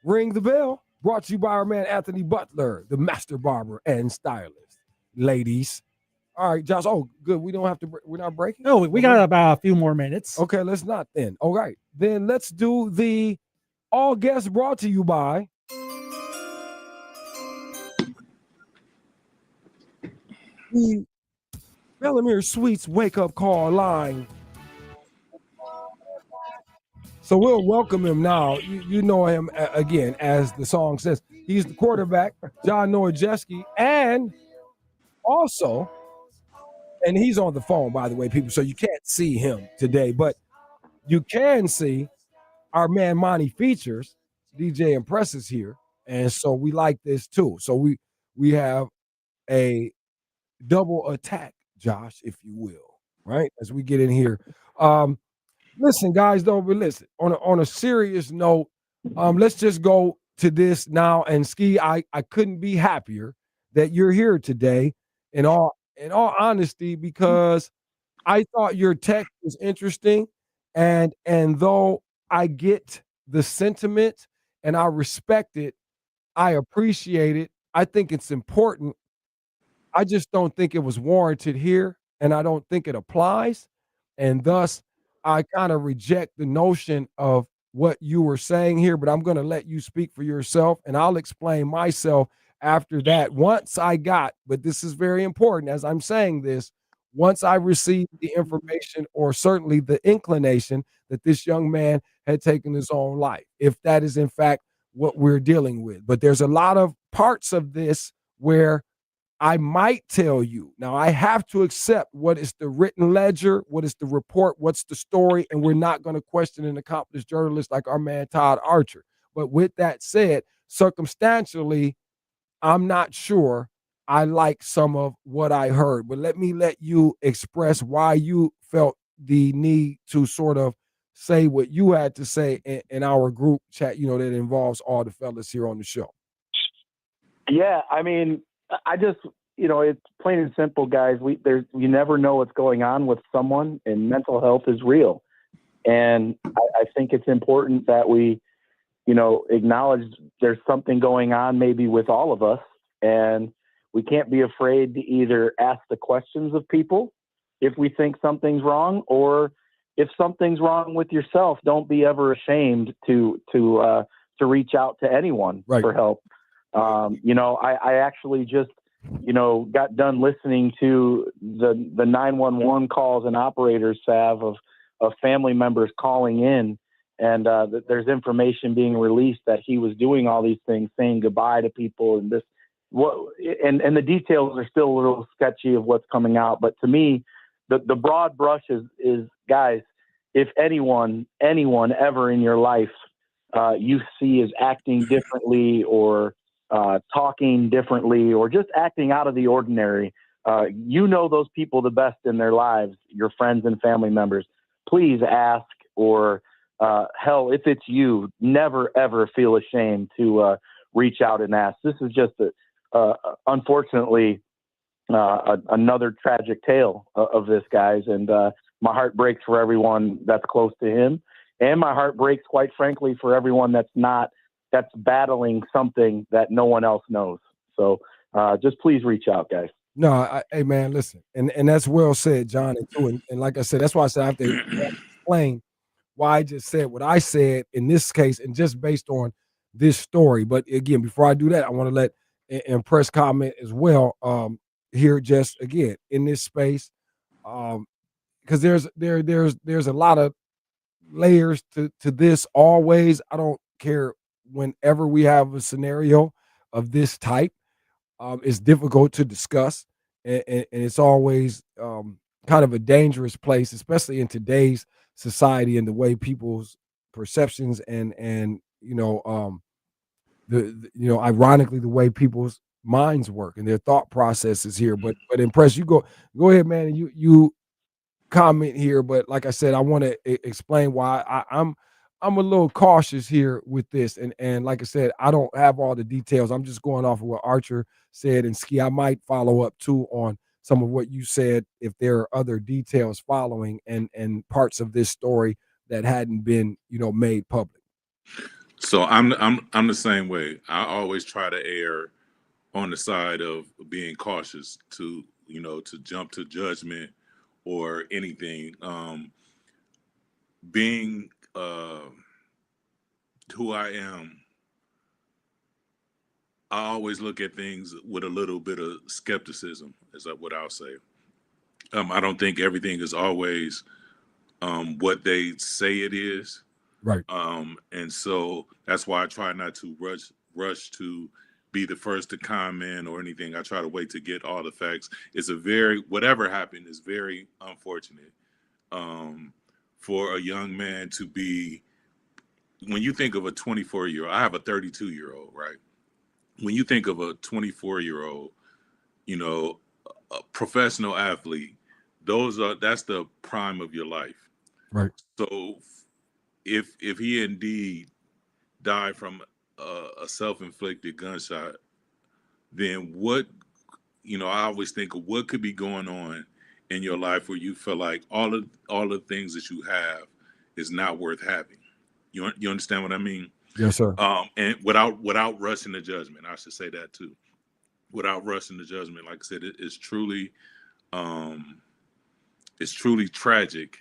Ring the bell. Brought to you by our man Anthony Butler, the master barber and stylist. Ladies. All right, Josh. Oh, good. We don't have to. We're not breaking. No, we got about a few more minutes. Okay, let's not then. All right, then let's do the all guests brought to you by. The Bellamere Suites wake up call line. So we'll welcome him now. You know him again, as the song says. He's the quarterback, John Nowajewski, and also. And he's on the phone, by the way, people, so you can't see him today, but you can see our man Monty Features, DJ Impresses here, and so we like this too. So we have a double attack, Josh, if you will, right? As we get in here. Listen, guys, listen. On a serious note, let's just go to this now. And Ski, I couldn't be happier that you're here today. In all honesty, because I thought your text was interesting, and though I get the sentiment and I respect it, I appreciate it. I think it's important. I just don't think it was warranted here, and I don't think it applies, and thus I kind of reject the notion of what you were saying here. But I'm going to let you speak for yourself, and I'll explain myself after that. But this is very important as I'm saying this, once I received the information, or certainly the inclination, that this young man had taken his own life, if that is in fact what we're dealing with. But there's a lot of parts of this where I might tell you. Now, I have to accept what is the written ledger, what is the report, what's the story, and we're not going to question an accomplished journalist like our man Todd Archer. But with that said, circumstantially, I'm not sure I like some of what I heard, but let you express why you felt the need to sort of say what you had to say in our group chat, that involves all the fellas here on the show. Yeah, I mean, I just, it's plain and simple, guys. You never know what's going on with someone, and mental health is real. And I think it's important that we, acknowledge there's something going on maybe with all of us, and we can't be afraid to either ask the questions of people if we think something's wrong, or if something's wrong with yourself, don't be ever ashamed to reach out to anyone for help. I actually just, got done listening to the 911 calls and operators have of family members calling in, and there's information being released that he was doing all these things, saying goodbye to people, and and the details are still a little sketchy of what's coming out. But to me, the broad brush is guys, if anyone ever in your life you see is acting differently, or talking differently, or just acting out of the ordinary, those people the best in their lives, your friends and family members, please ask, or hell, if it's you, never, ever feel ashamed to reach out and ask. This is just, unfortunately, another tragic tale of this, guys. And my heart breaks for everyone that's close to him. And my heart breaks, quite frankly, for everyone that's battling something that no one else knows. So just please reach out, guys. No, hey, man, listen. And that's well said, John. And like I said, that's why I said I have to explain why I just said what I said in this case, and just based on this story. But again, before I do that, I want to let Impress comment as well here, just again in this space, because there's a lot of layers to this always. I don't care, whenever we have a scenario of this type, it's difficult to discuss, and it's always kind of a dangerous place, especially in today's society and the way people's perceptions and ironically, the way people's minds work and their thought processes here. But Impress, you go ahead, man. And you comment here, but like I said, I want to explain why I'm a little cautious here with this. And like I said, I don't have all the details. I'm just going off of what Archer said, and Ski, I might follow up too on some of what you said if there are other details following and parts of this story that hadn't been, made public. So I'm the same way. I always try to err on the side of being cautious to jump to judgment or anything. Being who I am, I always look at things with a little bit of skepticism, is what I'll say. I don't think everything is always what they say it is. Right. And so that's why I try not to rush to be the first to comment or anything. I try to wait to get all the facts. Whatever happened is very unfortunate for a young man to be, when you think of a 24-year-old, I have a 32-year-old, right? When you think of a 24-year-old, a professional athlete, that's the prime of your life. Right. So if he indeed died from a self-inflicted gunshot, then what, I always think of what could be going on in your life where you feel like all the things that you have is not worth having. You understand what I mean? Yes, sir. And without rushing the judgment, I should say that too. Without rushing the judgment, like I said, it's truly tragic,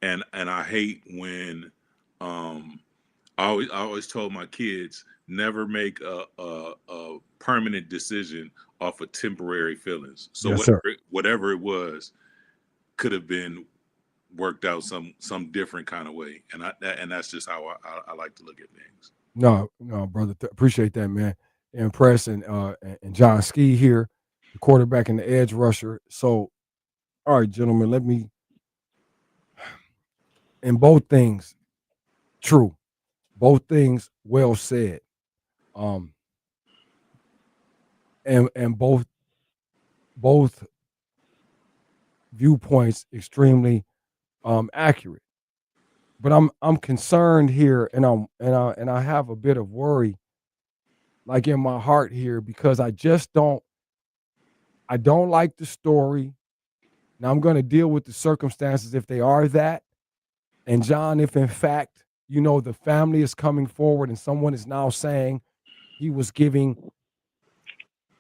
and I hate when I always told my kids, never make a permanent decision off of temporary feelings. So Yes, whatever it was could have been worked out some different kind of way, and that's just how I like to look at things. No, brother, appreciate that, man. Impress and John Ski here, the quarterback and the edge rusher. So, all right, gentlemen, and both things true, both things well said, and both viewpoints extremely accurate. But I'm concerned here, and I have a bit of worry, like in my heart here, because I don't like the story. Now I'm going to deal with the circumstances if they are that. And John, if in fact, the family is coming forward and someone is now saying he was giving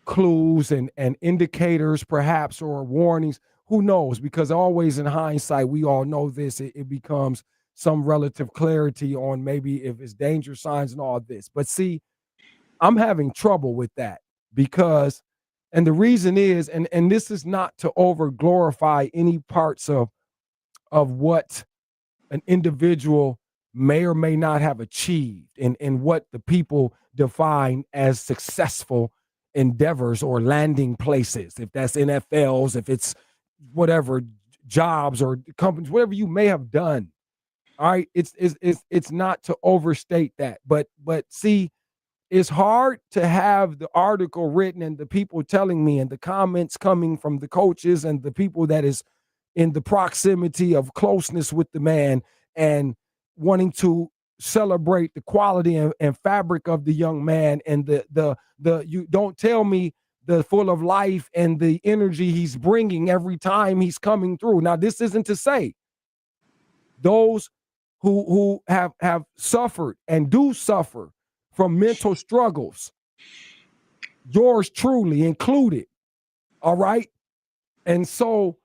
clues and indicators perhaps, or warnings, who knows? Because always in hindsight, we all know this, it becomes some relative clarity on maybe if it's danger signs and all this. But see, I'm having trouble with that because, and the reason is, and this is not to over glorify any parts of what an individual may or may not have achieved and what the people define as successful endeavors or landing places, if that's NFLs, if it's whatever jobs or companies, whatever you may have done. All right, it's not to overstate that, but see, it's hard to have the article written and the people telling me and the comments coming from the coaches and the people that is in the proximity of closeness with the man and wanting to celebrate the quality and fabric of the young man and the you don't tell me the full of life and the energy he's bringing every time he's coming through. Now, this isn't to say those who have suffered and do suffer from mental struggles, yours truly included, all right? And so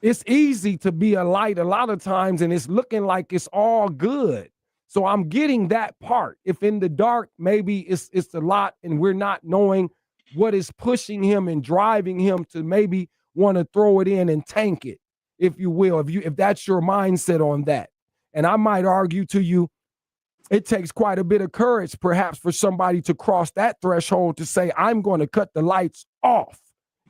it's easy to be a light a lot of times, and it's looking like it's all good. So I'm getting that part. If in the dark, maybe it's a lot, and we're not knowing what is pushing him and driving him to maybe want to throw it in and tank it, if you will, if that's your mindset on that. And I might argue to you, it takes quite a bit of courage, perhaps, for somebody to cross that threshold to say, I'm going to cut the lights off.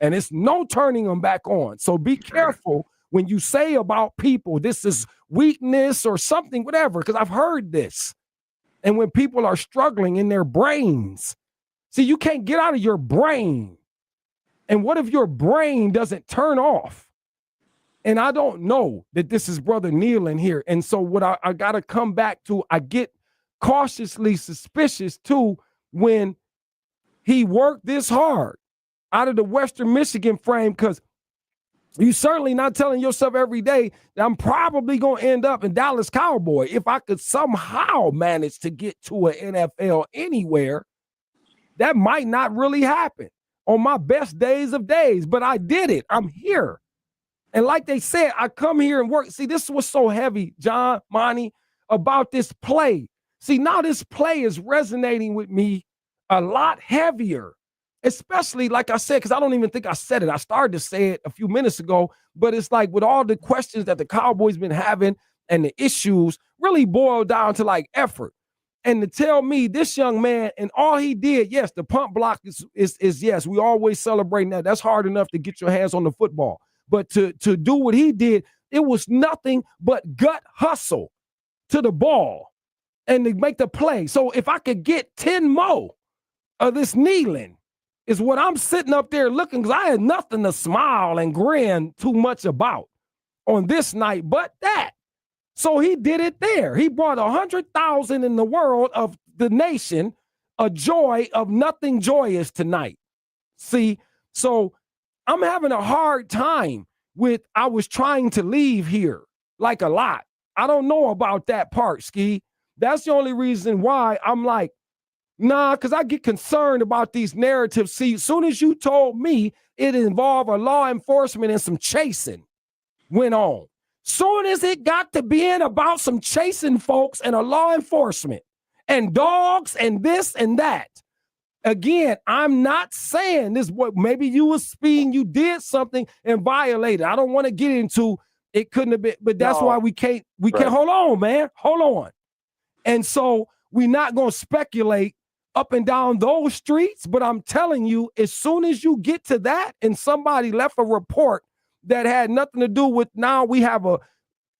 And it's no turning them back on. So be careful when you say about people, this is weakness or something, whatever, because I've heard this. And when people are struggling in their brains, See, you can't get out of your brain. And what if your brain doesn't turn off? And I don't know that this is Brother Kneeland here. And so what I got to come back to, I get cautiously suspicious too when he worked this hard out of the Western Michigan frame, because you certainly not telling yourself every day that I'm probably going to end up in Dallas Cowboy. If I could somehow manage to get to an NFL anywhere, that might not really happen on my best days of days, but I did it. I'm here. And like they said, I come here and work. See, this was so heavy, John, Monty, about this play. See, now this play is resonating with me a lot heavier, especially, like I said, because I don't even think I said it. I started to say it a few minutes ago, but it's like with all the questions that the Cowboys been having and the issues really boil down to like effort. And to tell me this young man and all he did, yes, the punt block is yes, we always celebrating that. That's hard enough to get your hands on the football. But to do what he did, it was nothing but gut hustle to the ball and to make the play. So if I could get 10 more of this Kneeland is what I'm sitting up there looking, because I had nothing to smile and grin too much about on this night but that. So he did it there. He brought 100,000 in the world of the nation a joy of nothing joyous tonight. See, so I'm having a hard time with I was trying to leave here like a lot. I don't know about that part, Ski. That's the only reason why I'm like, nah, because I get concerned about these narratives. See, as soon as you told me it involved a law enforcement and some chasing went on. Soon as it got to being about some chasing folks and a law enforcement and dogs and this and that. Again, I'm not saying this, what maybe you was speeding, you did something and violated. I don't want to get into it, couldn't have been, but that's why we can't hold on, man. Hold on. And so we're not going to speculate up and down those streets, but I'm telling you, as soon as you get to that and somebody left a report that had nothing to do with now we have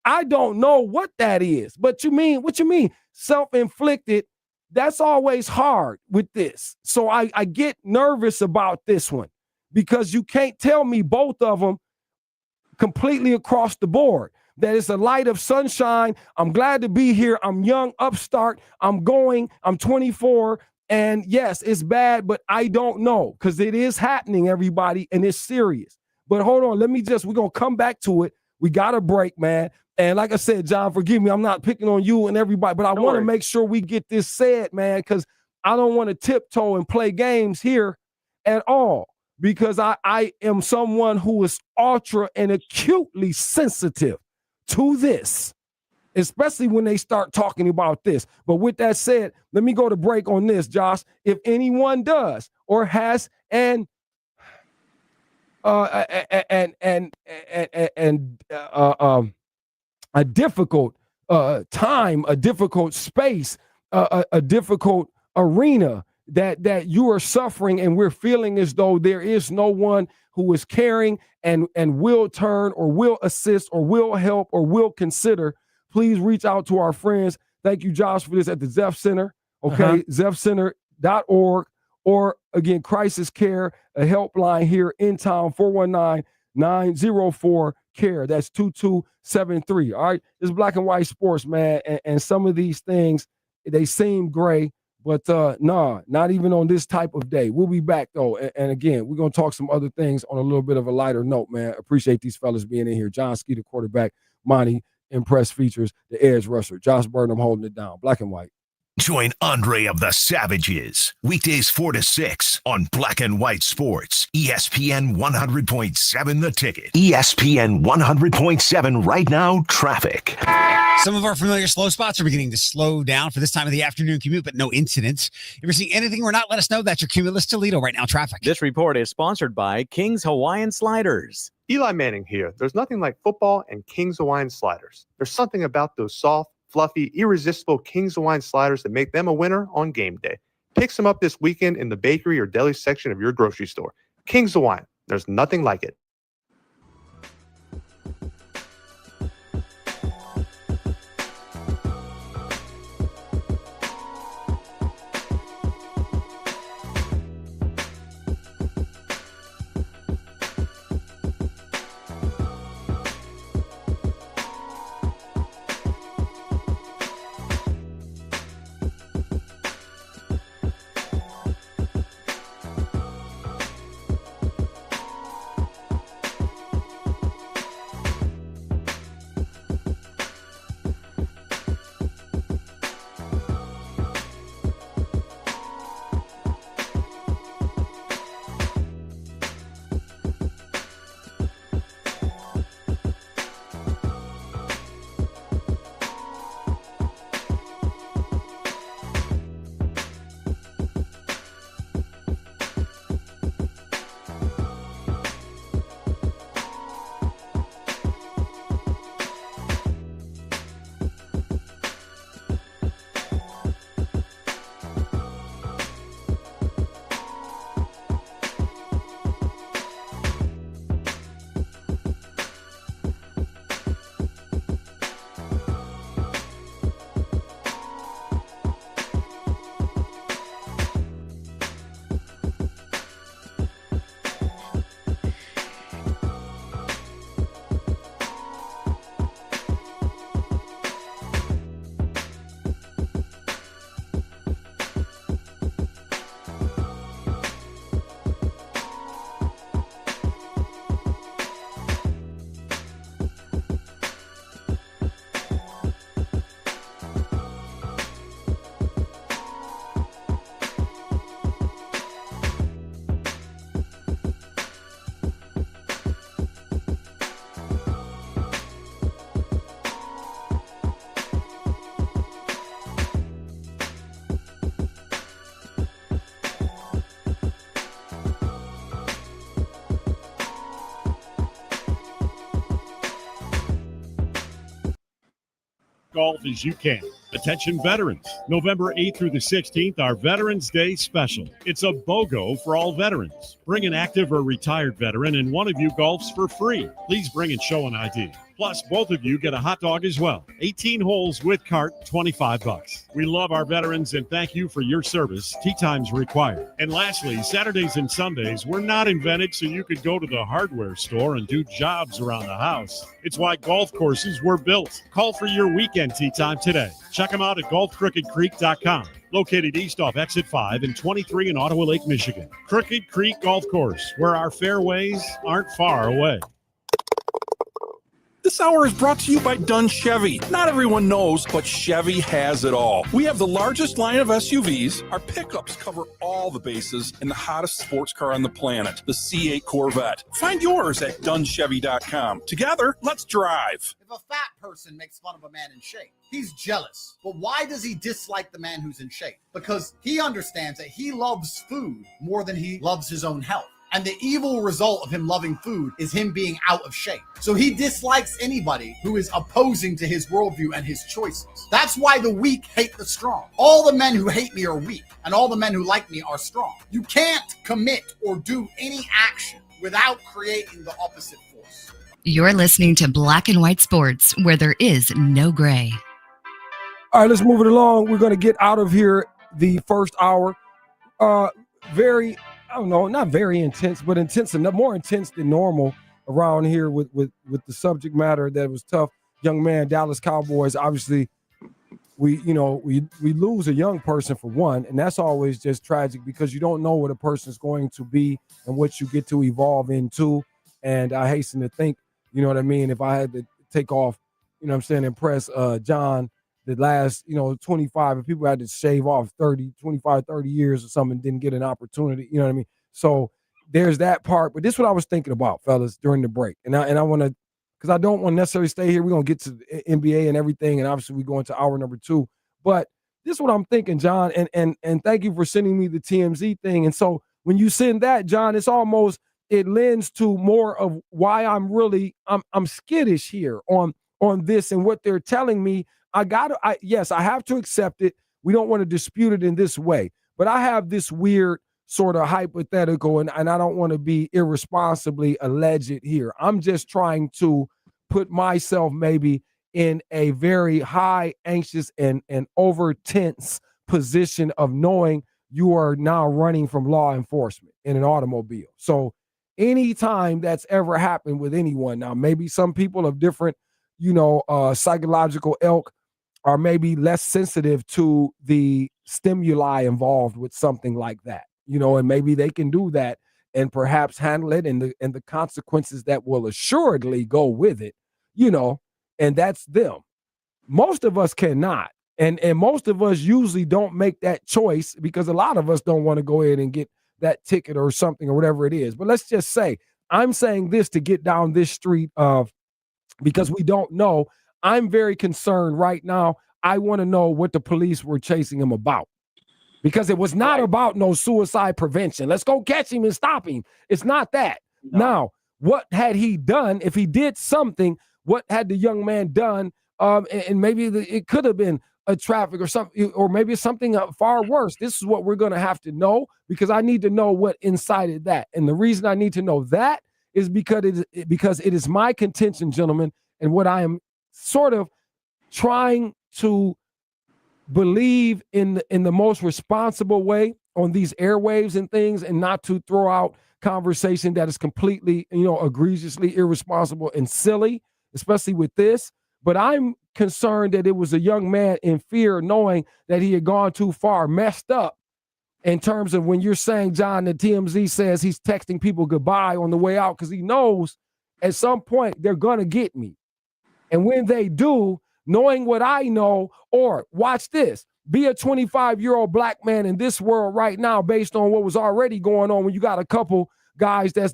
I don't know what that is, but what you mean? Self-inflicted. That's always hard with this. So I get nervous about this one because you can't tell me both of them completely across the board. That it's a light of sunshine. I'm glad to be here. I'm young, upstart. I'm 24. And yes, it's bad, but I don't know because it is happening, everybody, and it's serious. But hold on, we're going to come back to it. We got a break, man. And like I said, John, forgive me, I'm not picking on you and everybody, but I want to make sure we get this said, man, because I don't want to tiptoe and play games here at all, because I am someone who is ultra and acutely sensitive to this, especially when they start talking about this. But with that said, let me go to break on this, Josh. If anyone does or has a difficult time, a difficult space, a difficult arena that you are suffering, and we're feeling as though there is no one who is caring and will turn or will assist or will help or will consider, please reach out to our friends. Thank you, Josh, for this at the Zeph Center. Okay, zephcenter.org. Or again, crisis care, a helpline here in town, 419-904-CARE. That's 2273. All right. This is Black and White Sports, man. And some of these things, they seem gray, but not even on this type of day. We'll be back, though. And again, we're going to talk some other things on a little bit of a lighter note, man. Appreciate these fellas being in here. John Ski, the quarterback. Monty, Impress Features, the edge rusher. Josh Burnham holding it down. Black and White. Join Andre of the Savages, weekdays 4 to 6 on Black and White Sports, ESPN 100.7 The Ticket. ESPN 100.7 right now, traffic. Some of our familiar slow spots are beginning to slow down for this time of the afternoon commute, but no incidents. If you're seeing anything or not, let us know. That's your Cumulus Toledo right now, traffic. This report is sponsored by King's Hawaiian Sliders. Eli Manning here. There's nothing like football and King's Hawaiian Sliders. There's something about those soft, fluffy, irresistible King's Hawaiian Sliders that make them a winner on game day. Pick some up this weekend in the bakery or deli section of your grocery store. King's Hawaiian. There's nothing like it. golf as you can. Attention veterans, November 8th through the 16th, our Veterans Day special. It's a BOGO for all veterans. Bring an active or retired veteran and one of you golfs for free. Please bring and show an ID. Plus, both of you get a hot dog as well. 18 holes with cart, $25. We love our veterans and thank you for your service. Tee times required. And lastly, Saturdays and Sundays were not invented so you could go to the hardware store and do jobs around the house. It's why golf courses were built. Call for your weekend tee time today. Check them out at golfcrookedcreek.com. Located east off Exit 5 and 23 in Ottawa Lake, Michigan. Crooked Creek Golf Course, where our fairways aren't far away. This hour is brought to you by Dunn Chevy. Not everyone knows, but Chevy has it all. We have the largest line of SUVs. Our pickups cover all the bases in the hottest sports car on the planet, the C8 Corvette. Find yours at DunnChevy.com. Together, let's drive. If a fat person makes fun of a man in shape, he's jealous. But why does he dislike the man who's in shape? Because he understands that he loves food more than he loves his own health. And the evil result of him loving food is him being out of shape. So he dislikes anybody who is opposing to his worldview and his choices. That's why the weak hate the strong. All the men who hate me are weak, and all the men who like me are strong. You can't commit or do any action without creating the opposite force. You're listening to Black and White Sports, where there is no gray. All right, let's move it along. We're going to get out of here the first hour. I don't know, not very intense, but intense enough, more intense than normal around here with the subject matter that was tough. Young man, Dallas Cowboys, obviously we lose a young person for one, and that's always just tragic because you don't know what a person's going to be and what you get to evolve into. And I hasten to think, you know what I mean, if I had to take off, you know what I'm saying, impress John, the last, 25, if people had to shave off 25, 30 years or something, didn't get an opportunity, you know what I mean? So there's that part. But this is what I was thinking about, fellas, during the break. And I want to, because I don't want to necessarily stay here. We're going to get to the NBA and everything. And obviously we go into hour number 2. But this is what I'm thinking, John. And thank you for sending me the TMZ thing. And so when you send that, John, it's almost, it lends to more of why I'm skittish here on this and what they're telling me. Yes, I have to accept it. We don't want to dispute it in this way, but I have this weird sort of hypothetical, and I don't want to be irresponsibly alleged here. I'm just trying to put myself maybe in a very high, anxious, and over tense position of knowing you are now running from law enforcement in an automobile. So anytime that's ever happened with anyone, now maybe some people of different, psychological ilk are maybe less sensitive to the stimuli involved with something like that, and maybe they can do that and perhaps handle it and the consequences that will assuredly go with it, and that's them. Most of us cannot. And most of us usually don't make that choice because a lot of us don't want to go ahead and get that ticket or something or whatever it is. But let's just say, I'm saying this to get down this street of, because we don't know. I'm very concerned right now. I want to know what the police were chasing him about, because it was not about no suicide prevention. Let's go catch him and stop him. It's not that. No. Now, what had he done? If he did something, what had the young man done? And maybe it could have been a traffic or something, or maybe something far worse. This is what we're going to have to know, because I need to know what incited that. And the reason I need to know that is because it is my contention, gentlemen, and what I am sort of trying to believe in the most responsible way on these airwaves and things, and not to throw out conversation that is completely, egregiously irresponsible and silly, especially with this. But I'm concerned that it was a young man in fear, knowing that he had gone too far, messed up in terms of when you're saying, John, that TMZ says he's texting people goodbye on the way out because he knows at some point they're going to get me. And when they do, knowing what I know, or watch this, be a 25-year-old black man in this world right now based on what was already going on when you got a couple guys that's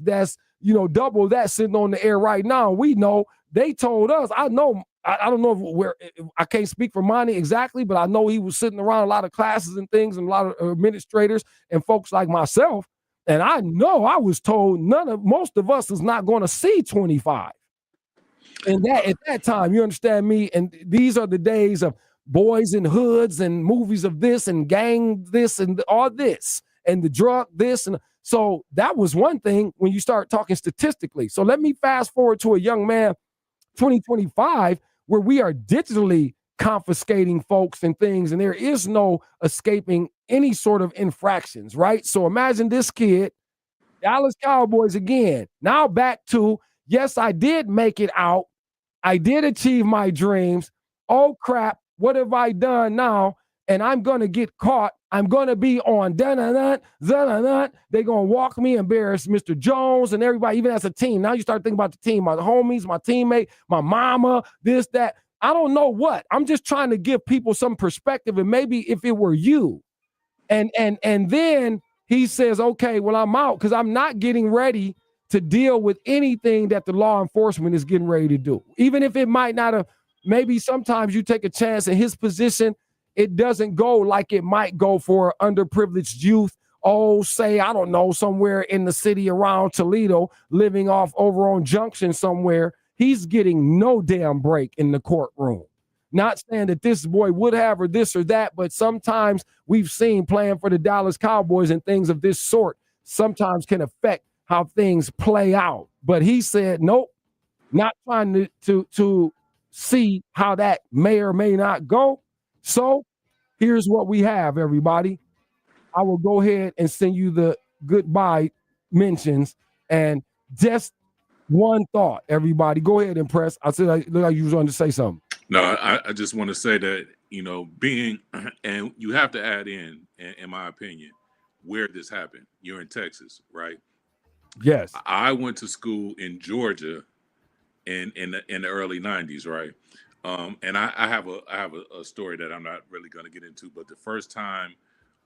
double that sitting on the air right now. We know they told us, I know, I don't know I can't speak for Monty exactly, but I know he was sitting around a lot of classes and things and a lot of administrators and folks like myself. And I know I was told most of us is not going to see 25. And that at that time, you understand me? And these are the days of boys in hoods and movies of this and gang this and all this and the drug this. And so that was one thing when you start talking statistically. So let me fast forward to a young man, 2025, where we are digitally confiscating folks and things, and there is no escaping any sort of infractions, right? So imagine this kid, Dallas Cowboys again. Now back to, yes, I did make it out. I did achieve my dreams. Oh, crap. What have I done now? And I'm going to get caught. I'm going to be on da-da-da, da-da-da. They're going to walk me, embarrass Mr. Jones and everybody, even as a team. Now you start thinking about the team, my homies, my teammate, my mama, this, that. I don't know what. I'm just trying to give people some perspective. And maybe if it were you. And then he says, okay, well, I'm out because I'm not getting ready to deal with anything that the law enforcement is getting ready to do. Even if it might not have, maybe sometimes you take a chance in his position, it doesn't go like it might go for underprivileged youth. Oh, say, I don't know, somewhere in the city around Toledo, living off over on Junction somewhere. He's getting no damn break in the courtroom. Not saying that this boy would have or this or that, but sometimes we've seen playing for the Dallas Cowboys and things of this sort sometimes can affect how things play out. But he said, nope, not trying to see how that may or may not go. So here's what we have, everybody. I will go ahead and send you the goodbye mentions and just one thought, everybody. Go ahead and press. I said, look like you was going to say something. No, I just want to say that, being, and you have to add in my opinion, where this happened. You're in Texas, right? Yes. I went to school in Georgia in the early 90s, right? And I have a story that I'm not really going to get into, but the first time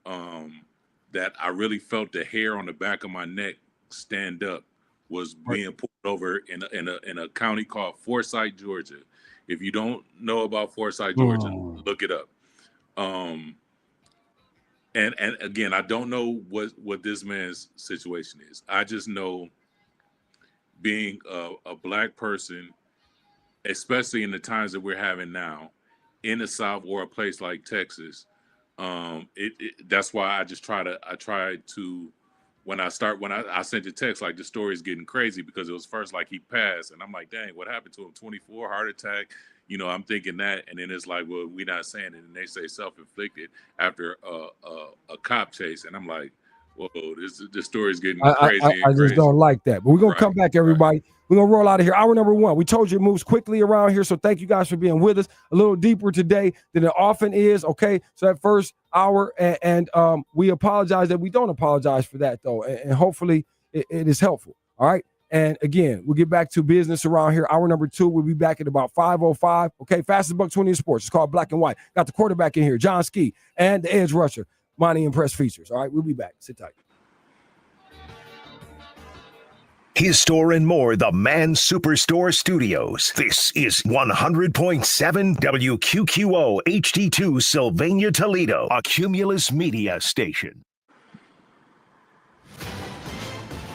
that I really felt the hair on the back of my neck stand up was being pulled over in a county called Forsyth, Georgia. If you don't know about Forsyth, Georgia, look it up. And again, I don't know what this man's situation is. I just know being a Black person, especially in the times that we're having now, in the South or a place like Texas, that's why I try to when I sent the text, like, the story is getting crazy because it was first like he passed, and I'm like, dang, what happened to him? 24, heart attack. I'm thinking that, and then it's like, well, we're not saying it, and they say self-inflicted after a cop chase, and I'm like, whoa, this story is getting crazy. I just don't like that. But we're going to come back, everybody. We're going to roll out of here. Hour number one. We told you it moves quickly around here, so thank you guys for being with us a little deeper today than it often is, okay? So that first hour, and we apologize that we don't apologize for that, though, and hopefully it is helpful, all right? And again, we'll get back to business around here. Hour number two, we'll be back at about 5:05. Okay, fastest buck 20 in sports. It's called Black and White. Got the quarterback in here, John Ski, and the edge rusher, Monty Impress features. All right, we'll be back. Sit tight. His store and more, the Man Superstore Studios. This is 100.7 WQQO HD2 Sylvania, Toledo, a Cumulus Media station.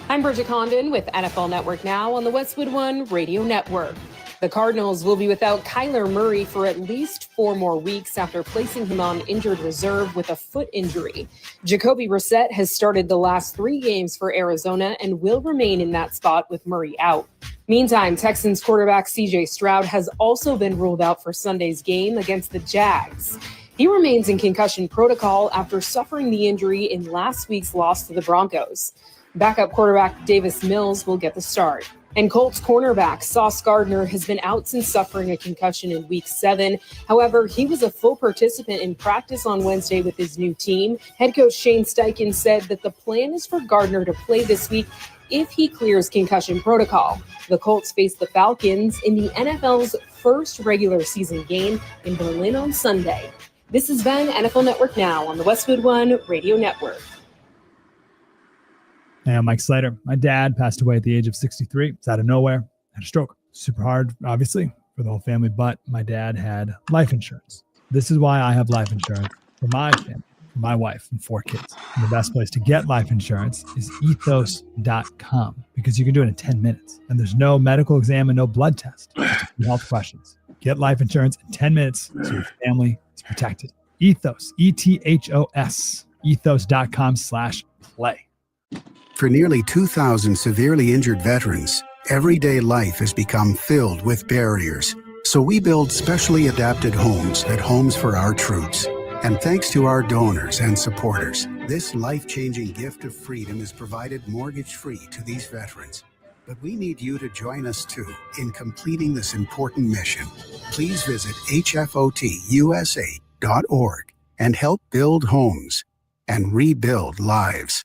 I'm Bridget Condon with NFL Network Now on the Westwood One Radio Network. The Cardinals will be without Kyler Murray for at least 4 more weeks after placing him on injured reserve with a foot injury. Jacoby Brissett has started the last 3 games for Arizona and will remain in that spot with Murray out. Meantime, Texans quarterback C.J. Stroud has also been ruled out for Sunday's game against the Jags. He remains in concussion protocol after suffering the injury in last week's loss to the Broncos. Backup quarterback Davis Mills will get the start. And Colts cornerback Sauce Gardner has been out since suffering a concussion in Week 7. However, he was a full participant in practice on Wednesday with his new team. Head coach Shane Steichen said that the plan is for Gardner to play this week if he clears concussion protocol. The Colts face the Falcons in the NFL's first regular season game in Berlin on Sunday. This has been NFL Network Now on the Westwood One Radio Network. Hey, I'm Mike Slater. My dad passed away at the age of 63. It's out of nowhere. Had a stroke. Super hard, obviously, for the whole family, but my dad had life insurance. This is why I have life insurance for my family. my wife and 4 kids. And the best place to get life insurance is ethos.com because you can do it in 10 minutes. And there's no medical exam and no blood test. Just a few health questions. Get life insurance in 10 minutes so your family is protected. Ethos, ETHOS, ethos.com/play. For nearly 2,000 severely injured veterans, everyday life has become filled with barriers. So we build specially adapted homes at Homes for Our Troops. And thanks to our donors and supporters, this life-changing gift of freedom is provided mortgage-free to these veterans. But we need you to join us too in completing this important mission. Please visit hfotusa.org and help build homes and rebuild lives.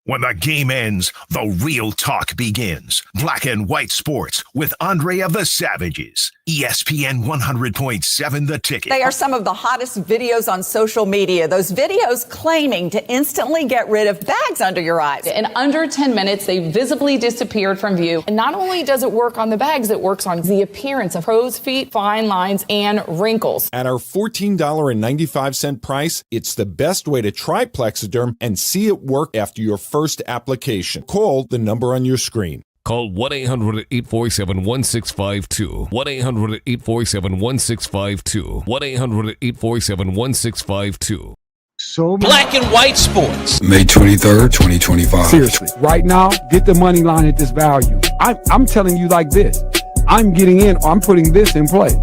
When the game ends, the real talk begins. Black and white sports with Andre of the Savages. ESPN 100.7 The Ticket. They are some of the hottest videos on social media. Those videos claiming to instantly get rid of bags under your eyes. In under 10 minutes, they visibly disappeared from view. And not only does it work on the bags, it works on the appearance of crow's feet, fine lines, and wrinkles. At our $14.95 price, it's the best way to try Plexiderm and see it work after your first application. Call the number on your screen. Call 1-800-847-1652. 1-800-847-1652. 1-800-847-1652. So Black and White Sports. May 23rd, 2025. Seriously, right now, get the money line at this value. I'm telling you like this. I'm getting in, I'm putting this in play.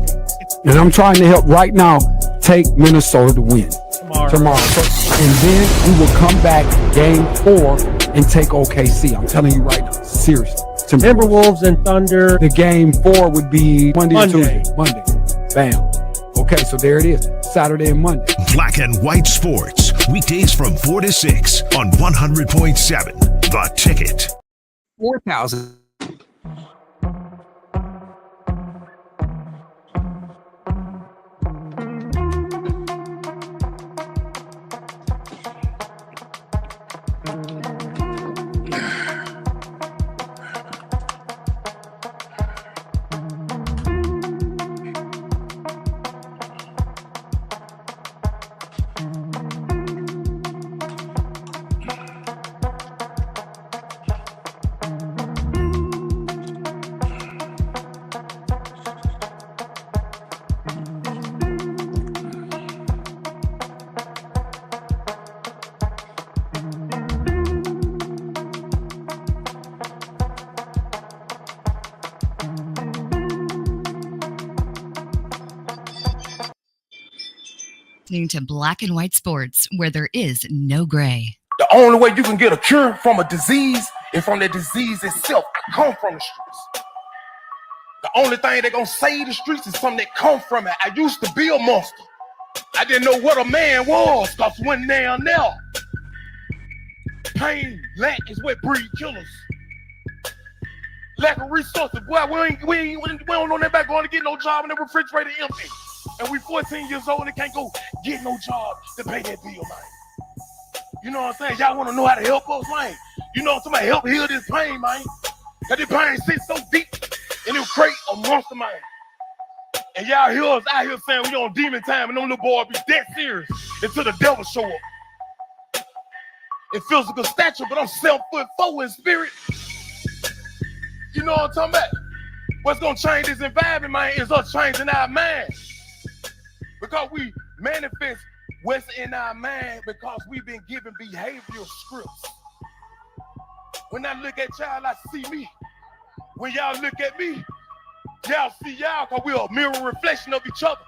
And I'm trying to help right now take Minnesota to win tomorrow. And then we will come back game 4 and take OKC. I'm telling you right now, seriously. Timberwolves and Thunder. The game 4 would be Monday. Or Tuesday. Monday. Bam. Okay, so there it is. Saturday and Monday. Black and white sports. Weekdays from 4 to 6 on 100.7 The Ticket. 4,000. Listening to Black and White Sports, where there is no gray. The only way you can get a cure from a disease is from the disease itself. I come from the streets. The only thing they're going to save the streets is something that come from it. I used to be a monster. I didn't know what a man was, because when they are now, pain, lack is what breed killers. Lack of resources. Boy, we don't know that back going to get no job and the refrigerator empty. And we 14 years old and can't go get no job to pay that bill, man. You know what I'm saying? Y'all want to know how to help us, man? You know, somebody help heal this pain, man. That this pain sits so deep and it'll create a monster, man. And y'all hear us out here saying we on demon time and them little boys be dead serious until the devil show up. In physical stature, but I'm 7'4" in spirit. You know what I'm talking about? What's going to change this environment, man, is us changing our mind. Because we manifest what's in our mind because we've been given behavioral scripts. When I look at y'all, I see me. When y'all look at me, y'all see y'all because we're a mirror reflection of each other.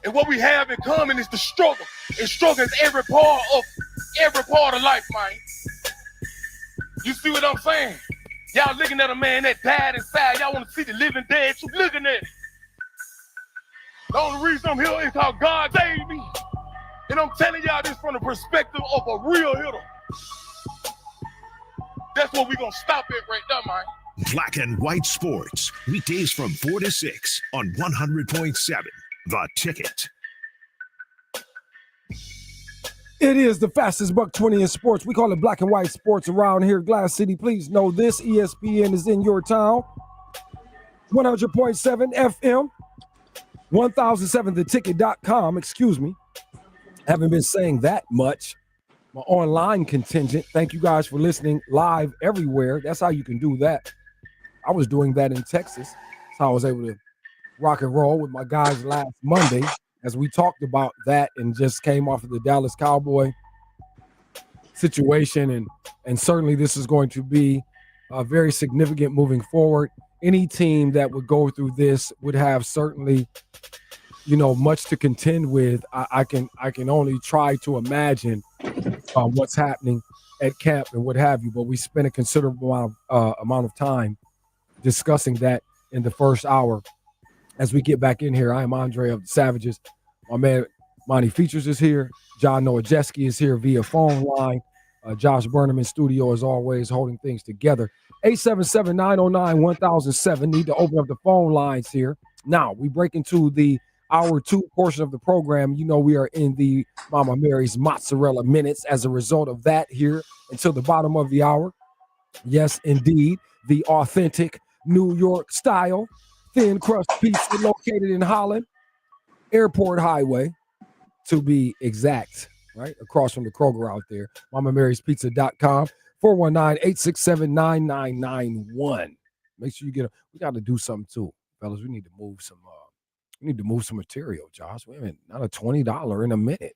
And what we have in common is the struggle. And struggle is every part of life, man. You see what I'm saying? Y'all looking at a man that died inside. Y'all want to see the living dead. You looking at it. The only reason I'm here is because God saved me. And I'm telling y'all this from the perspective of a real hitter. That's what we're going to stop at right there, man. Black and white sports. Weekdays from 4 to 6 on 100.7 The Ticket. It is the fastest $1.20 in sports. We call it Black and White Sports around here, Glass City. Please know this. ESPN is in your town. 100.7 FM. 1007theticket.com, excuse me. Haven't been saying that much my online contingent. Thank you guys for listening live everywhere. That's how you can do that. I was doing that in Texas. That's how I was able to rock and roll with my guys last Monday as we talked about that and just came off of the Dallas Cowboy situation. And certainly this is going to be very significant moving forward. Any team that would go through this would have certainly, much to contend with. I can only try to imagine what's happening at camp and what have you. But we spent a considerable amount of time discussing that in the first hour. As we get back in here, I am Andre of the Savages. My man Monty Features is here. John Nowajeski is here via phone line. Josh Burnham in studio, as always, holding things together. 877-909-1007. Need to open up the phone lines here. Now, we break into the hour 2 portion of the program. We are in the Mama Mary's Mozzarella Minutes as a result of that here until the bottom of the hour. Yes, indeed, the authentic New York style thin crust pizza located in Holland, Airport Highway, to be exact, right? Across from the Kroger out there. MamaMarysPizza.com, 419-867-9991. Make sure you get we got to do something too, fellas. We need to move some material, Josh. Wait a minute, not a $20 in a minute.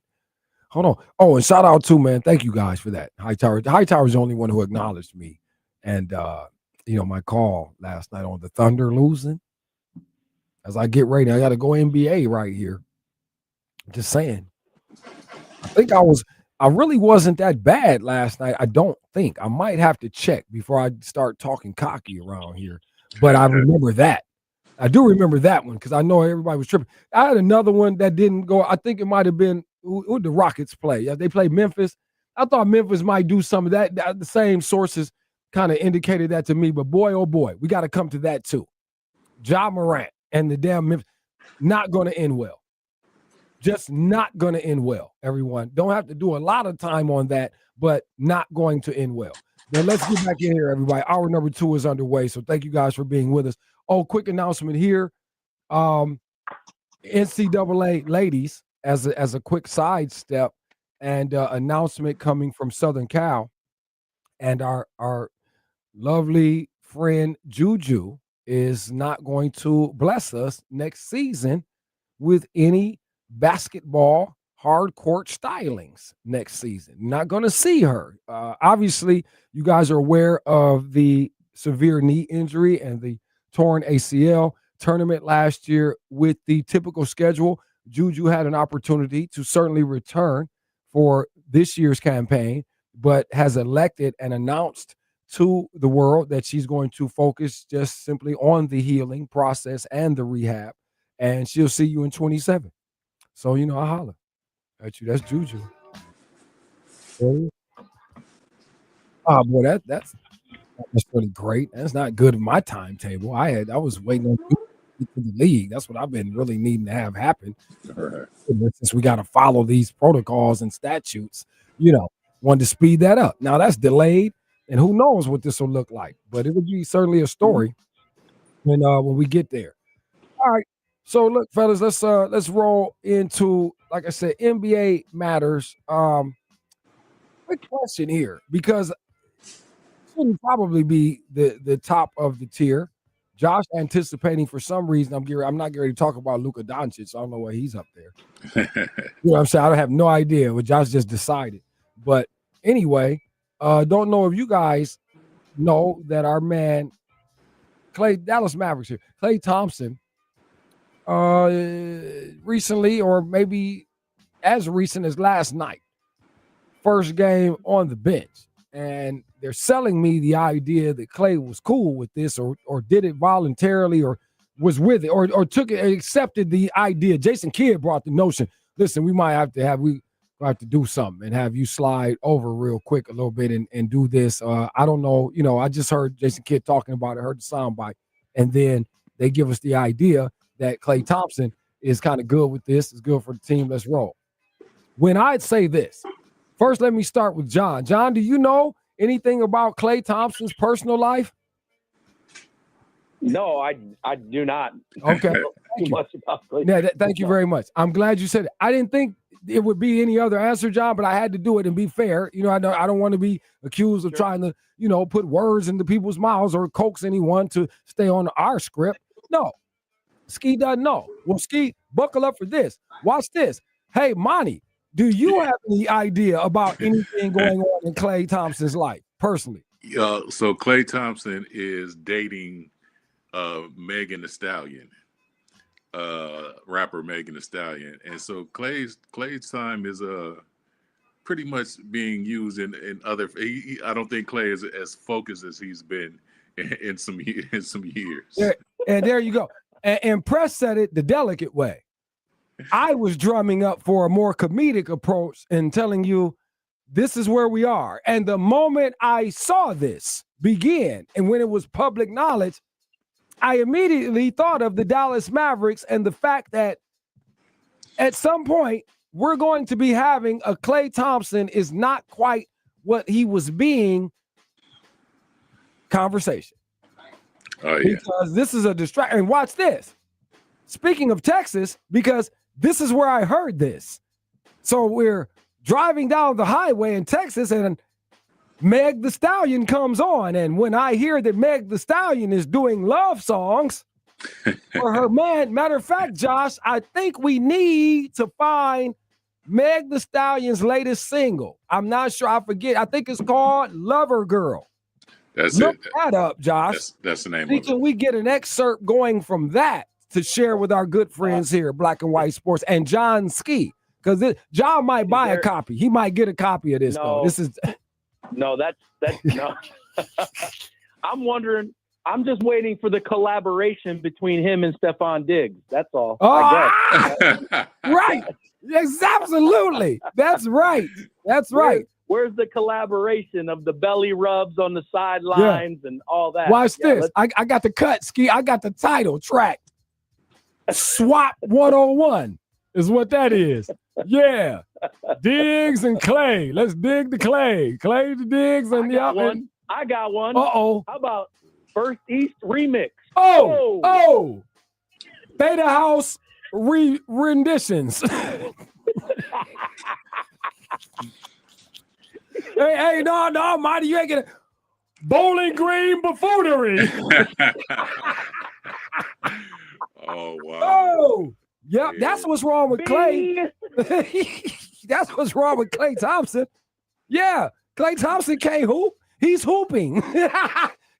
Hold on. Oh, and shout out to, man, thank you guys for that. Hightower is the only one who acknowledged me. And my call last night on the Thunder losing. As I get ready, I got to go NBA right here. Just saying. I think I really wasn't that bad last night. I don't think. I might have to check before I start talking cocky around here. But I remember that. I do remember that one because I know everybody was tripping. I had another one that didn't go. I think it might have been who the Rockets play. Yeah, they played Memphis. I thought Memphis might do some of that. The same sources kind of indicated that to me. But boy, oh boy, we got to come to that too. Ja Morant and the damn Memphis, not going to end well. Just not going to end well, everyone. Don't have to do a lot of time on that, but not going to end well. Now, let's get back in here, everybody. Hour number 2 is underway, so thank you guys for being with us. Oh, quick announcement here. NCAA ladies, as a quick sidestep, and announcement coming from Southern Cal, and our lovely friend JuJu is not going to bless us next season with any basketball hard court stylings next season. Not going to see her. Obviously, you guys are aware of the severe knee injury and the torn ACL tournament last year. With the typical schedule, JuJu had an opportunity to certainly return for this year's campaign, but has elected and announced to the world that she's going to focus just simply on the healing process and the rehab, and she'll see you in 27. So, I holler at you. That's JuJu. Oh, boy, that's really great. That's not good in my timetable. I was waiting on you to get to the league. That's what I've been really needing to have happen. Right. Since we got to follow these protocols and statutes, wanted to speed that up. Now that's delayed, and who knows what this will look like. But it will be certainly a story when we get there. All right. So look, fellas, let's roll into, like I said, NBA matters. Quick question here, because it shouldn't probably be the top of the tier. Josh anticipating for some reason. I'm not getting ready to talk about Luka Doncic. So I don't know why he's up there. You know what I'm saying? I have no idea what Josh just decided. But anyway, don't know if you guys know that our man Klay, Dallas Mavericks here, Klay Thompson, recently, or maybe as recent as last night, first game on the bench. And they're selling me the idea that Klay was cool with this, or did it voluntarily, or was with it, or took it, accepted the idea. Jason Kidd brought the notion, listen, we might have to do something and have you slide over real quick a little bit and do this. I don't know. I just heard Jason Kidd talking about it, heard the soundbite, and then they give us the idea that Klay Thompson is kind of good with this, is good for the team. Let's roll. When I'd say this, first, let me start with John. John, do you know anything about Klay Thompson's personal life? No, I do not. Okay. Too much about Klay. Yeah, thank you very much. I'm glad you said it. I didn't think it would be any other answer, John, but I had to do it and be fair. You know, I don't want to be accused of trying to, you know, put words into people's mouths or coax anyone to stay on our script. No, Ski doesn't know. Well, Ski, buckle up for this. Watch this. Hey, Monty, do you have any idea about anything going on in Klay Thompson's life personally? So Klay Thompson is dating Megan Thee Stallion, rapper Megan Thee Stallion, and so Klay's time is pretty much being used in other. I don't think Klay is as focused as he's been in some years. And there you go. And Press said it the delicate way. I was drumming up for a more comedic approach and telling you this is where we are. And the moment I saw this begin, and when it was public knowledge, I immediately thought of the Dallas Mavericks and the fact that at some point we're going to be having a Klay Thompson is not quite what he was being conversation. Oh, yeah. Because this is a distraction. And watch this. Speaking of Texas, because this is where I heard this. So we're driving down the highway in Texas and Meg Thee Stallion comes on. And when I hear that Meg Thee Stallion is doing love songs for her man, matter of fact, Josh, I think we need to find Meg Thee Stallion's latest single. I'm not sure. I forget. I think it's called Lover Girl. Look that up, Josh. That's the name of it. Can we get an excerpt going from that to share with our good friends here, Black and White Sports, and John Ski? Because John might buy a copy. He might get a copy of this. Though. This is no. That's no. I'm wondering. I'm just waiting for the collaboration between him and Stephon Diggs. That's all. Right. Yes, absolutely. That's right. That's right. Where's the collaboration of the belly rubs on the sidelines and all that? Watch this. I got the cut, Ski. I got the title track. Swap 101 is what that is. Yeah. Diggs and Klay. Let's dig the Klay. Klay the Diggs and the one. I got one. Uh-oh. How about First East remix? Oh. Beta House renditions. Hey, no, Marty, you ain't gonna Bowling Green buffoonery. Oh, wow. Oh, yep, yeah. That's what's wrong with Klay. That's what's wrong with Klay Thompson. Yeah, Klay Thompson can't hoop. He's hooping.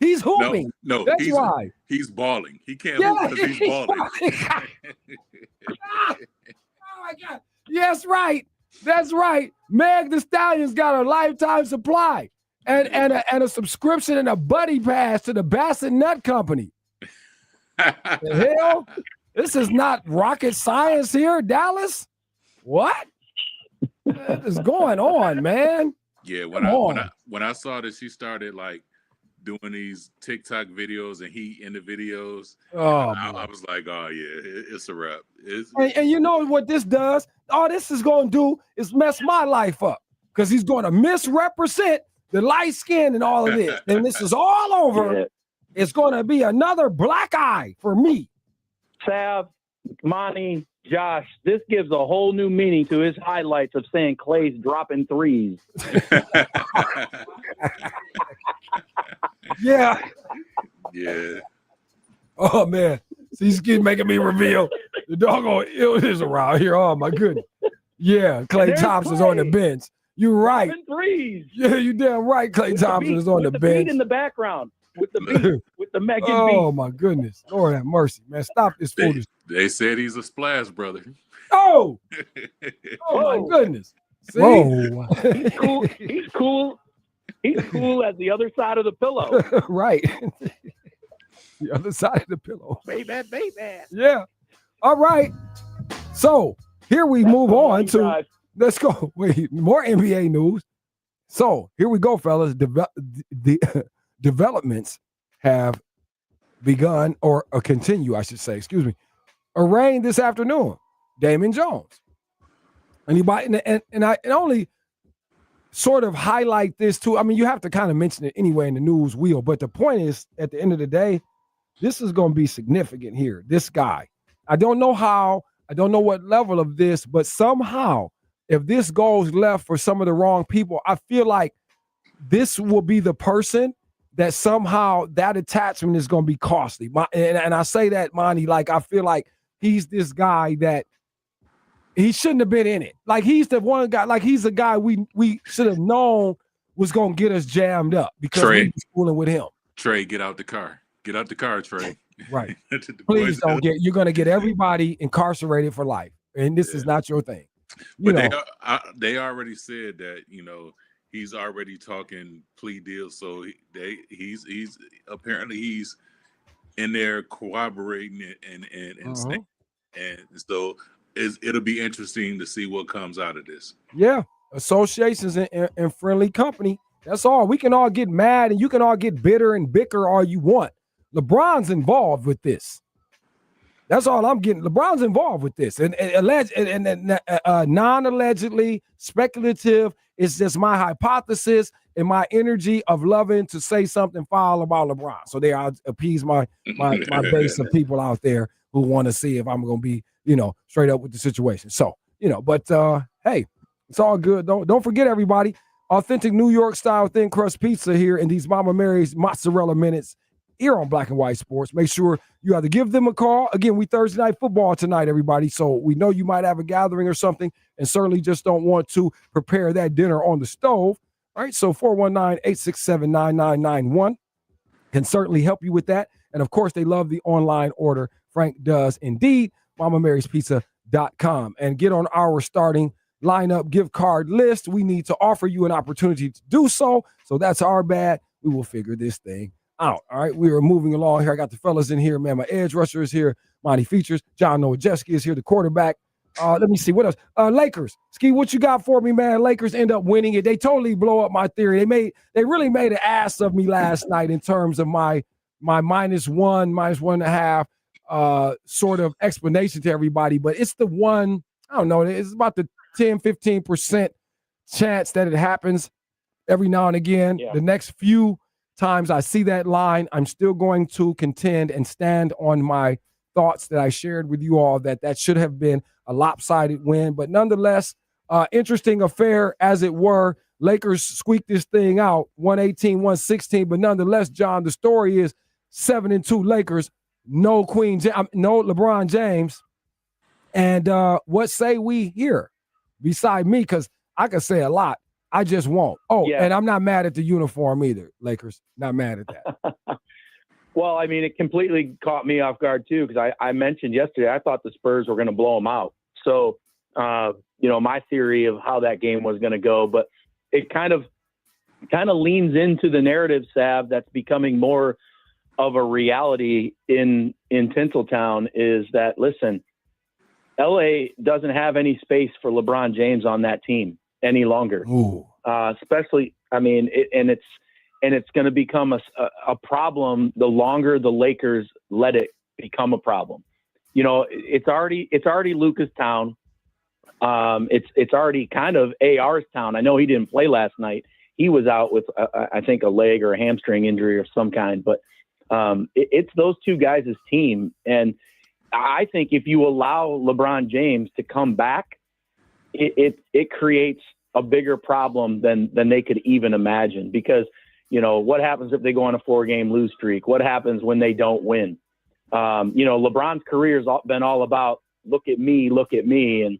He's hooping. No, that's why. He's balling. He can't hoop because he's balling. Oh, my God. Yes, right. That's right. Meg Thee Stallion's got a lifetime supply and a subscription and a buddy pass to the Bassett Nut Company. The hell? This is not rocket science here, Dallas. What? What is going on, man? Yeah, when I saw that she started like doing these TikTok videos and he in the videos, I was like, oh yeah, it's a wrap. And you know what this does? All this is going to do is mess my life up because he's going to misrepresent the light skin and all of this. And this is all over. Yeah. It's going to be another black eye for me. Sav, Monty, Josh, this gives a whole new meaning to his highlights of saying Klay's dropping threes. Yeah. Yeah. Oh, man. He's making me reveal the doggone illness around here. Oh, my goodness. Yeah, Klay Thompson's on the bench. You're right. Threes. Yeah, you damn right. Klay Thompson is on the bench. Beat in the background. With the beat. With the Megan beat. Oh, my goodness. Lord have mercy, man. Stop this foolishness. They said he's a splash brother. Oh. Oh, my goodness. See? Whoa. He's cool. He's cool. He's cool as the other side of the pillow. Right. The other side of the pillow. Baby. Yeah. All right. So here we move on to, let's go. Wait, more NBA news. So here we go, fellas. The developments have begun or continue, I should say, arraigned this afternoon. Damon Jones. Anybody, and I only sort of highlight this too. I mean, you have to kind of mention it anyway in the news wheel, but the point is, at the end of the day, this is going to be significant here. This guy, I don't know how, I don't know what level of this, but somehow if this goes left for some of the wrong people, I feel like this will be the person that somehow that attachment is going to be costly. And I say that, Monty, like I feel like he's this guy that he shouldn't have been in it. Like he's the one guy, like he's the guy we should have known was going to get us jammed up because we were fooling with him. Trey, get out the car. Get out the car, Trey. Right. Please don't you're going to get everybody incarcerated for life. And this is not your thing. But they already said that, he's already talking plea deals. So he's apparently he's in there cooperating and saying, and so it'll be interesting to see what comes out of this. Yeah. Associations and friendly company. That's all. We can all get mad and you can all get bitter and bicker all you want. LeBron's involved with this. That's all I'm getting. LeBron's involved with this. And non-allegedly, speculative, it's just my hypothesis and my energy of loving to say something foul about LeBron. So there, I'll appease my base of people out there who want to see if I'm going to be, straight up with the situation. So, but hey, it's all good. Don't forget, everybody, authentic New York style thin crust pizza here in these Mama Mary's mozzarella minutes here on Black and White Sports. Make sure you either give them a call. Again, we Thursday night football tonight, everybody. So we know you might have a gathering or something and certainly just don't want to prepare that dinner on the stove. All right. So 419-867-9991 can certainly help you with that. And of course, they love the online order. Frank does indeed. MamaMarysPizza.com, and get on our starting lineup gift card list. We need to offer you an opportunity to do so. So that's our bad. We will figure this thing out. All right. We are moving along here. I got the fellas in here, man. My edge rusher is here. Monty Features. John Nowajewski is here, the quarterback. Let me see what else. Lakers. Ski, what you got for me, man? Lakers end up winning it. They totally blow up my theory. They really made an ass of me last night in terms of my -1, -1.5 sort of explanation to everybody. But it's the one, I don't know, it's about the 10-15% chance that it happens every now and again. Yeah. The next few times I see that line, I'm still going to contend and stand on my thoughts that I shared with you all that should have been a lopsided win. But nonetheless, interesting affair as it were. Lakers squeaked this thing out, 118-116. But nonetheless, John, the story is 7-2 Lakers, no LeBron James. And what say we here beside me? Because I could say a lot. I just won't. And I'm not mad at the uniform either, Lakers. Not mad at that. Well, I mean, it completely caught me off guard, too, because I mentioned yesterday I thought the Spurs were going to blow them out. So, my theory of how that game was going to go, but it kind of leans into the narrative, Sav, that's becoming more of a reality in Tinseltown is that, listen, LA doesn't have any space for LeBron James on that team any longer. Especially, I mean, it's going to become a problem the longer the Lakers let it become a problem. It's already Lucas Town. It's already kind of AR's town. I know he didn't play last night. He was out with I think a leg or a hamstring injury of some kind. But it's those two guys' team, and I think if you allow LeBron James to come back, it creates a bigger problem than they could even imagine. Because what happens if they go on a 4-game lose streak? What happens when they don't win? LeBron's career has been all about look at me, and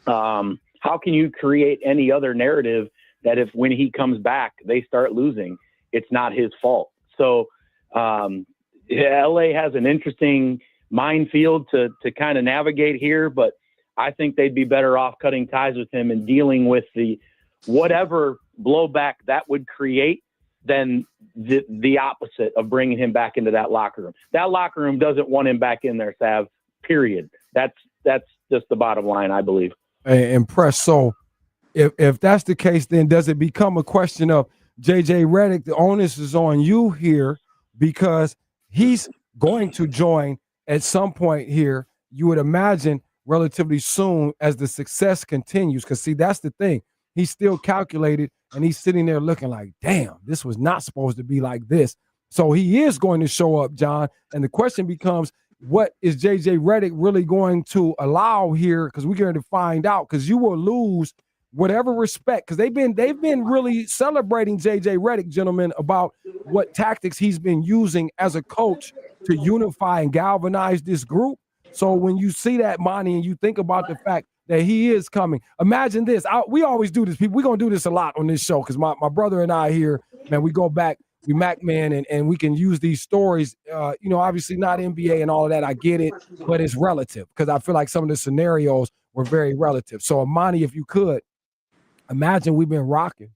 how can you create any other narrative that if when he comes back they start losing, it's not his fault? So LA has an interesting minefield to kind of navigate here, but I think they'd be better off cutting ties with him and dealing with the whatever blowback that would create than the opposite of bringing him back into that locker room. That locker room doesn't want him back in there, Sav, period. That's just the bottom line, I believe. Impressed. So if that's the case, then does it become a question of JJ Redick? The onus is on you here because he's going to join at some point here, you would imagine relatively soon as the success continues. Because, see, that's the thing. He's still calculated, and he's sitting there looking like, damn, this was not supposed to be like this. So he is going to show up, John. And the question becomes, what is JJ Redick really going to allow here? Because we're going to find out. Because you will lose whatever respect. Because they've been really celebrating JJ Redick, gentlemen, about what tactics he's been using as a coach to unify and galvanize this group. So when you see that, Monty, and you think about the fact that he is coming, imagine this. We always do this, people. We're going to do this a lot on this show because my brother and I here, man, we go back, we Mac man, and we can use these stories. Obviously not NBA and all of that. I get it, but it's relative because I feel like some of the scenarios were very relative. So, Monty, if you could, imagine we've been rocking.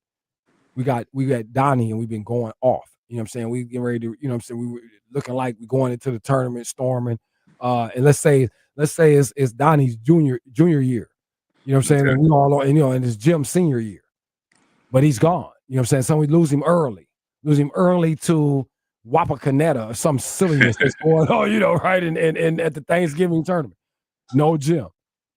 We got Donnie and we've been going off. You know what I'm saying? We getting ready to, you know what I'm saying? We were looking like we're going into the tournament, storming. And let's say it's Donnie's junior year. You know what I'm saying? And we all, and it's Jim's senior year. But he's gone. You know what I'm saying? So we lose him early. To Wapakoneta or some silliness that's going on, right? And at the Thanksgiving tournament. No Jim.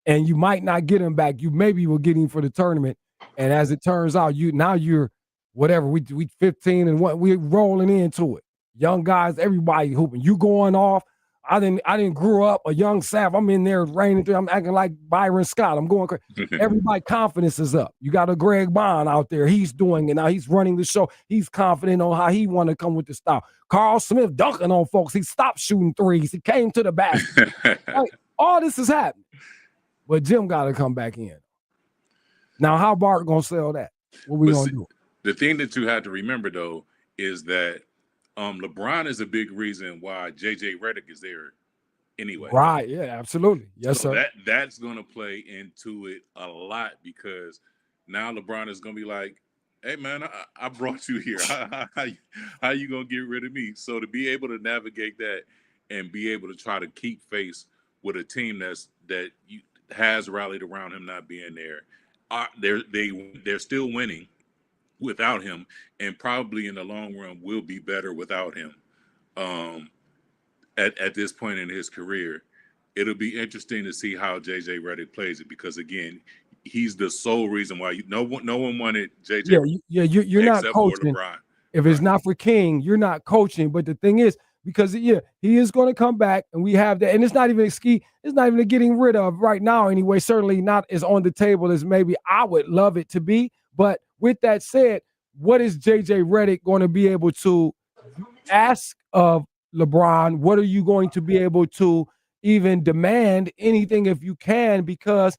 And you might not get him back. You maybe will get him for the tournament. And as it turns out, you're whatever. We 15 and what we're rolling into it. Young guys, everybody hooping. You going off. I didn't grow up a young Sav. I'm in there raining through. I'm acting like Byron Scott. I'm going crazy. Everybody confidence is up. You got a Greg Bond out there. He's doing it now. He's running the show. He's confident on how he want to come with the style. Carl Smith dunking on folks. He stopped shooting threes. He came to the basket. Like, all this is happening. But Jim got to come back in. Now, how Bart going to sell that? What we going to do? The thing that you have to remember, though, is that LeBron is a big reason why JJ Redick is there anyway. Right, yeah, absolutely. Yes, so sir. That's going to play into it a lot because now LeBron is going to be like, hey, man, I brought you here. How you going to get rid of me? So to be able to navigate that and be able to try to keep face with a team that has rallied around him not being there, they're still winning without him, and probably in the long run will be better without him. At this point in his career, it'll be interesting to see how JJ Redick plays it because again, he's the sole reason why no one wanted JJ. Yeah, you're not coaching. If it's not for King, you're not coaching. But the thing is, because he is going to come back, and we have that, and it's not even a getting rid of right now anyway. Certainly not as on the table as maybe I would love it to be, but. With that said, what is JJ Redick going to be able to ask of LeBron? What are you going to be able to even demand anything if you can? Because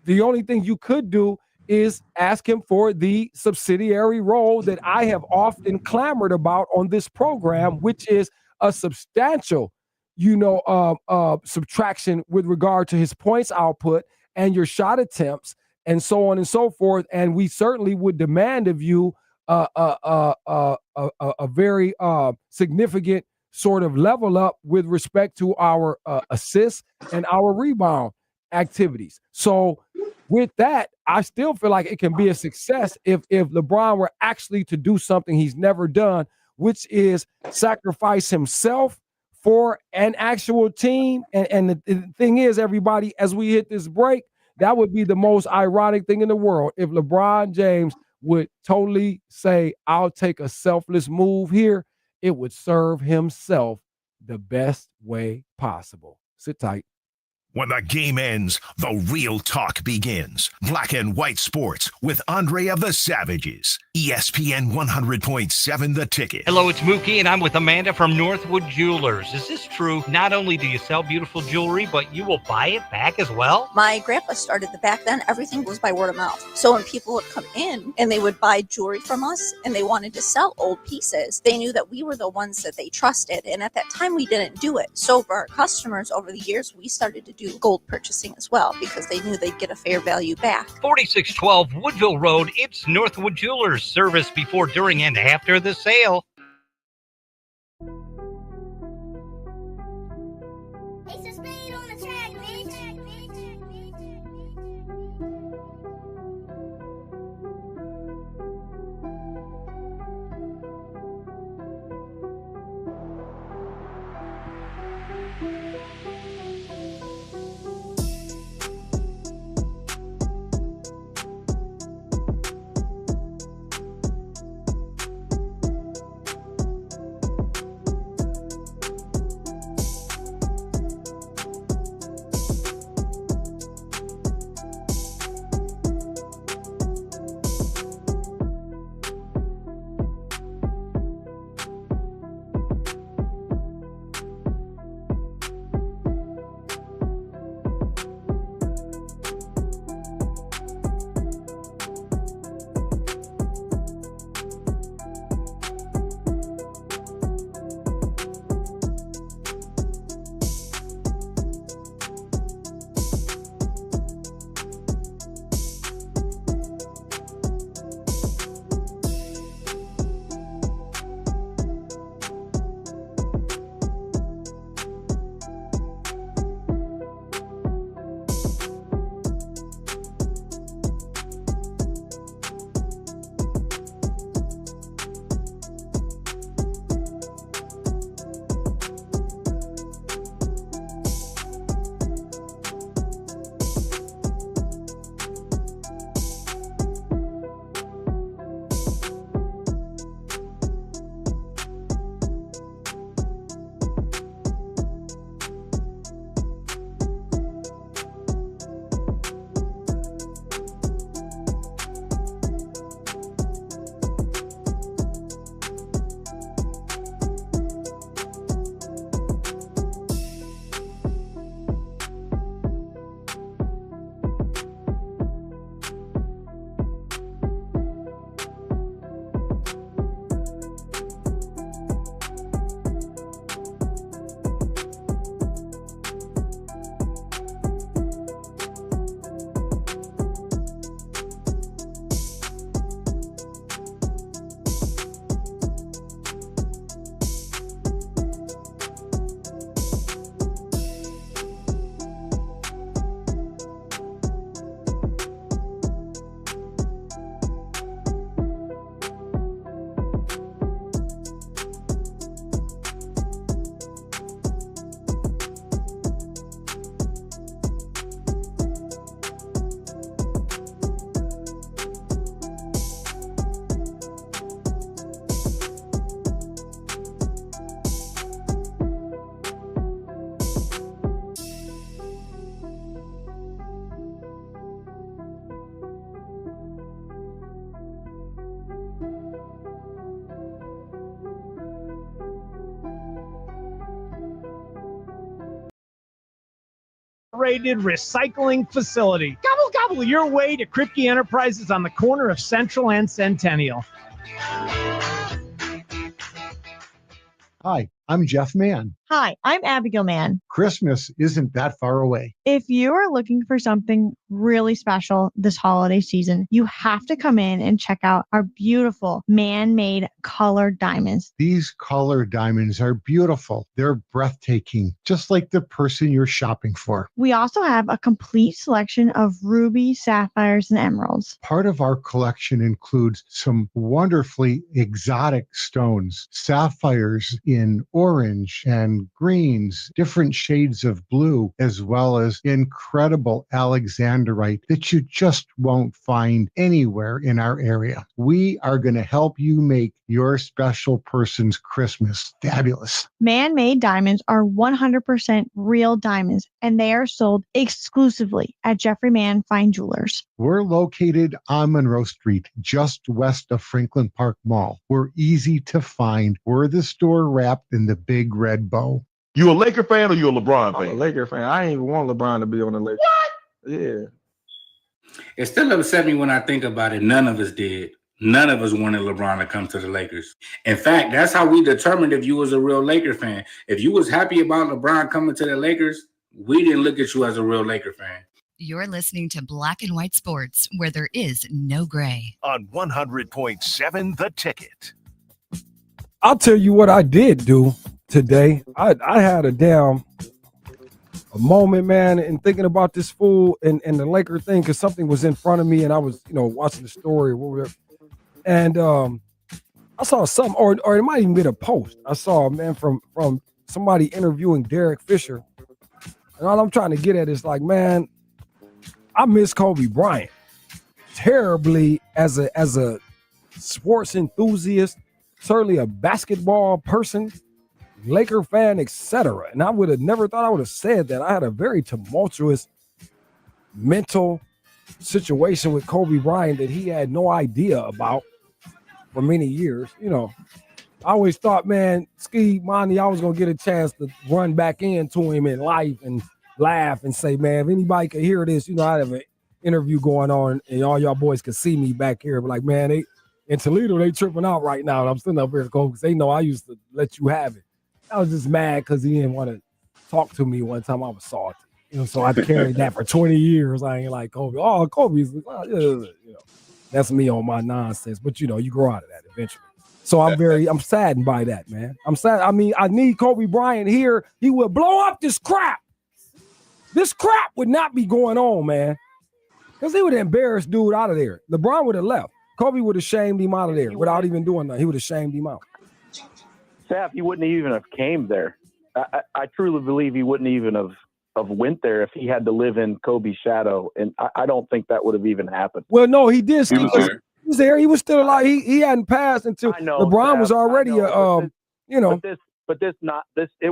the only thing you could do is ask him for the subsidiary role that I have often clamored about on this program, which is a substantial, subtraction with regard to his points output and your shot attempts. And so on and so forth, and we certainly would demand of you a very significant sort of level up with respect to our assists and our rebound activities. So, with that, I still feel like it can be a success if LeBron were actually to do something he's never done, which is sacrifice himself for an actual team. And the thing is, everybody, as we hit this break. That would be the most ironic thing in the world if LeBron James would totally say, I'll take a selfless move here. It would serve himself the best way possible. Sit tight. When the game ends, the real talk begins. Black and White Sports with Andre of the Savages. ESPN 100.7 The Ticket. Hello, it's Mookie, and I'm with Amanda from Northwood Jewelers. Is this true? Not only do you sell beautiful jewelry, but you will buy it back as well? My grandpa started back then. Everything was by word of mouth. So when people would come in and they would buy jewelry from us and they wanted to sell old pieces, they knew that we were the ones that they trusted. And at that time, we didn't do it. So for our customers over the years, we started to do gold purchasing as well because they knew they'd get a fair value back. 4612 Woodville Road. It's Northwood Jewelers. Service before, during, and after the sale. rated recycling facility. Gobble, gobble your way to Kripke Enterprises on the corner of Central and Centennial. Hi, I'm Jeff Mann. Hi, I'm Abigail Mann. Christmas isn't that far away. If you are looking for something really special this holiday season, you have to come in and check out our beautiful man-made colored diamonds. These colored diamonds are beautiful. They're breathtaking, just like the person you're shopping for. We also have a complete selection of rubies, sapphires, and emeralds. Part of our collection includes some wonderfully exotic stones, sapphires in orange and greens, different shades of blue, as well as incredible alexandrite that you just won't find anywhere in our area. We are going to help you make your special person's Christmas fabulous. Man-made diamonds are 100% real diamonds, and they are sold exclusively at Jeffrey Mann Fine Jewelers. We're located on Monroe Street, just west of Franklin Park Mall. We're easy to find. We're the store wrapped in the big red bow. You a Laker fan or you a LeBron fan? I'm a Laker fan. I ain't even want LeBron to be on the Lakers. What? Yeah. It still upset me when I think about it. None of us did. None of us wanted LeBron to come to the Lakers. In fact, that's how we determined if you was a real Laker fan. If you was happy about LeBron coming to the Lakers, we didn't look at you as a real Laker fan. You're listening to Black and White Sports, where there is no gray. On 100.7 The Ticket. I'll tell you what I did do today. I had a moment, man, in thinking about this fool and the Laker thing, because something was in front of me and I was, watching the story or whatever. And I saw something, or it might even be a post. I saw, man, from somebody interviewing Derek Fisher. And all I'm trying to get at is like, man, I miss Kobe Bryant terribly as a sports enthusiast, certainly a basketball person, Laker fan, etc. And I would have never thought I would have said that. I had a very tumultuous mental situation with Kobe Bryant that he had no idea about for many years. I always thought, man, Ski Monty, I was going to get a chance to run back into him in life and laugh and say, man, if anybody could hear this, I have an interview going on and all y'all boys could see me back here. But like, man, they in Toledo, they tripping out right now. And I'm sitting up here because they know I used to let you have it. I was just mad because he didn't want to talk to me one time. I was salty. So I carried that for 20 years. I ain't like Kobe. Oh, Kobe's, that's me on my nonsense. But, you grow out of that eventually. So I'm saddened by that, man. I'm sad. I mean, I need Kobe Bryant here. He would blow up this crap. This crap would not be going on, man. Because he would have embarrassed dude out of there. LeBron would have left. Kobe would have shamed him out of there without even doing that. He would have shamed him out. Saf, he wouldn't even have came there. I truly believe he wouldn't even have went there if he had to live in Kobe's shadow. And I don't think that would have even happened. Well, no, he did. He was there. He was still alive. He hadn't passed until LeBron was already it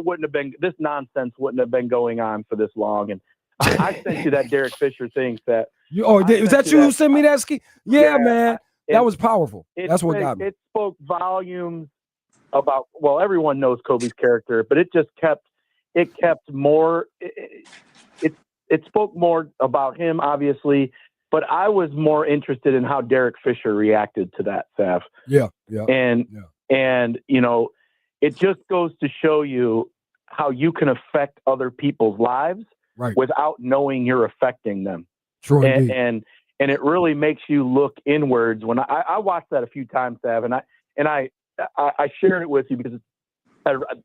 wouldn't have been, this nonsense wouldn't have been going on for this long. And I sent you that Derek Fisher thing that. Is that you who sent me that, Ski? Yeah, man. That was powerful. That's what got me. It spoke volumes about, everyone knows Kobe's character, but it spoke more about him, obviously, but I was more interested in how Derek Fisher reacted to that, Saf. Yeah. And it just goes to show you how you can affect other people's lives without knowing you're affecting them. True. And it really makes you look inwards. When I watched that a few times, Sav, and I shared it with you because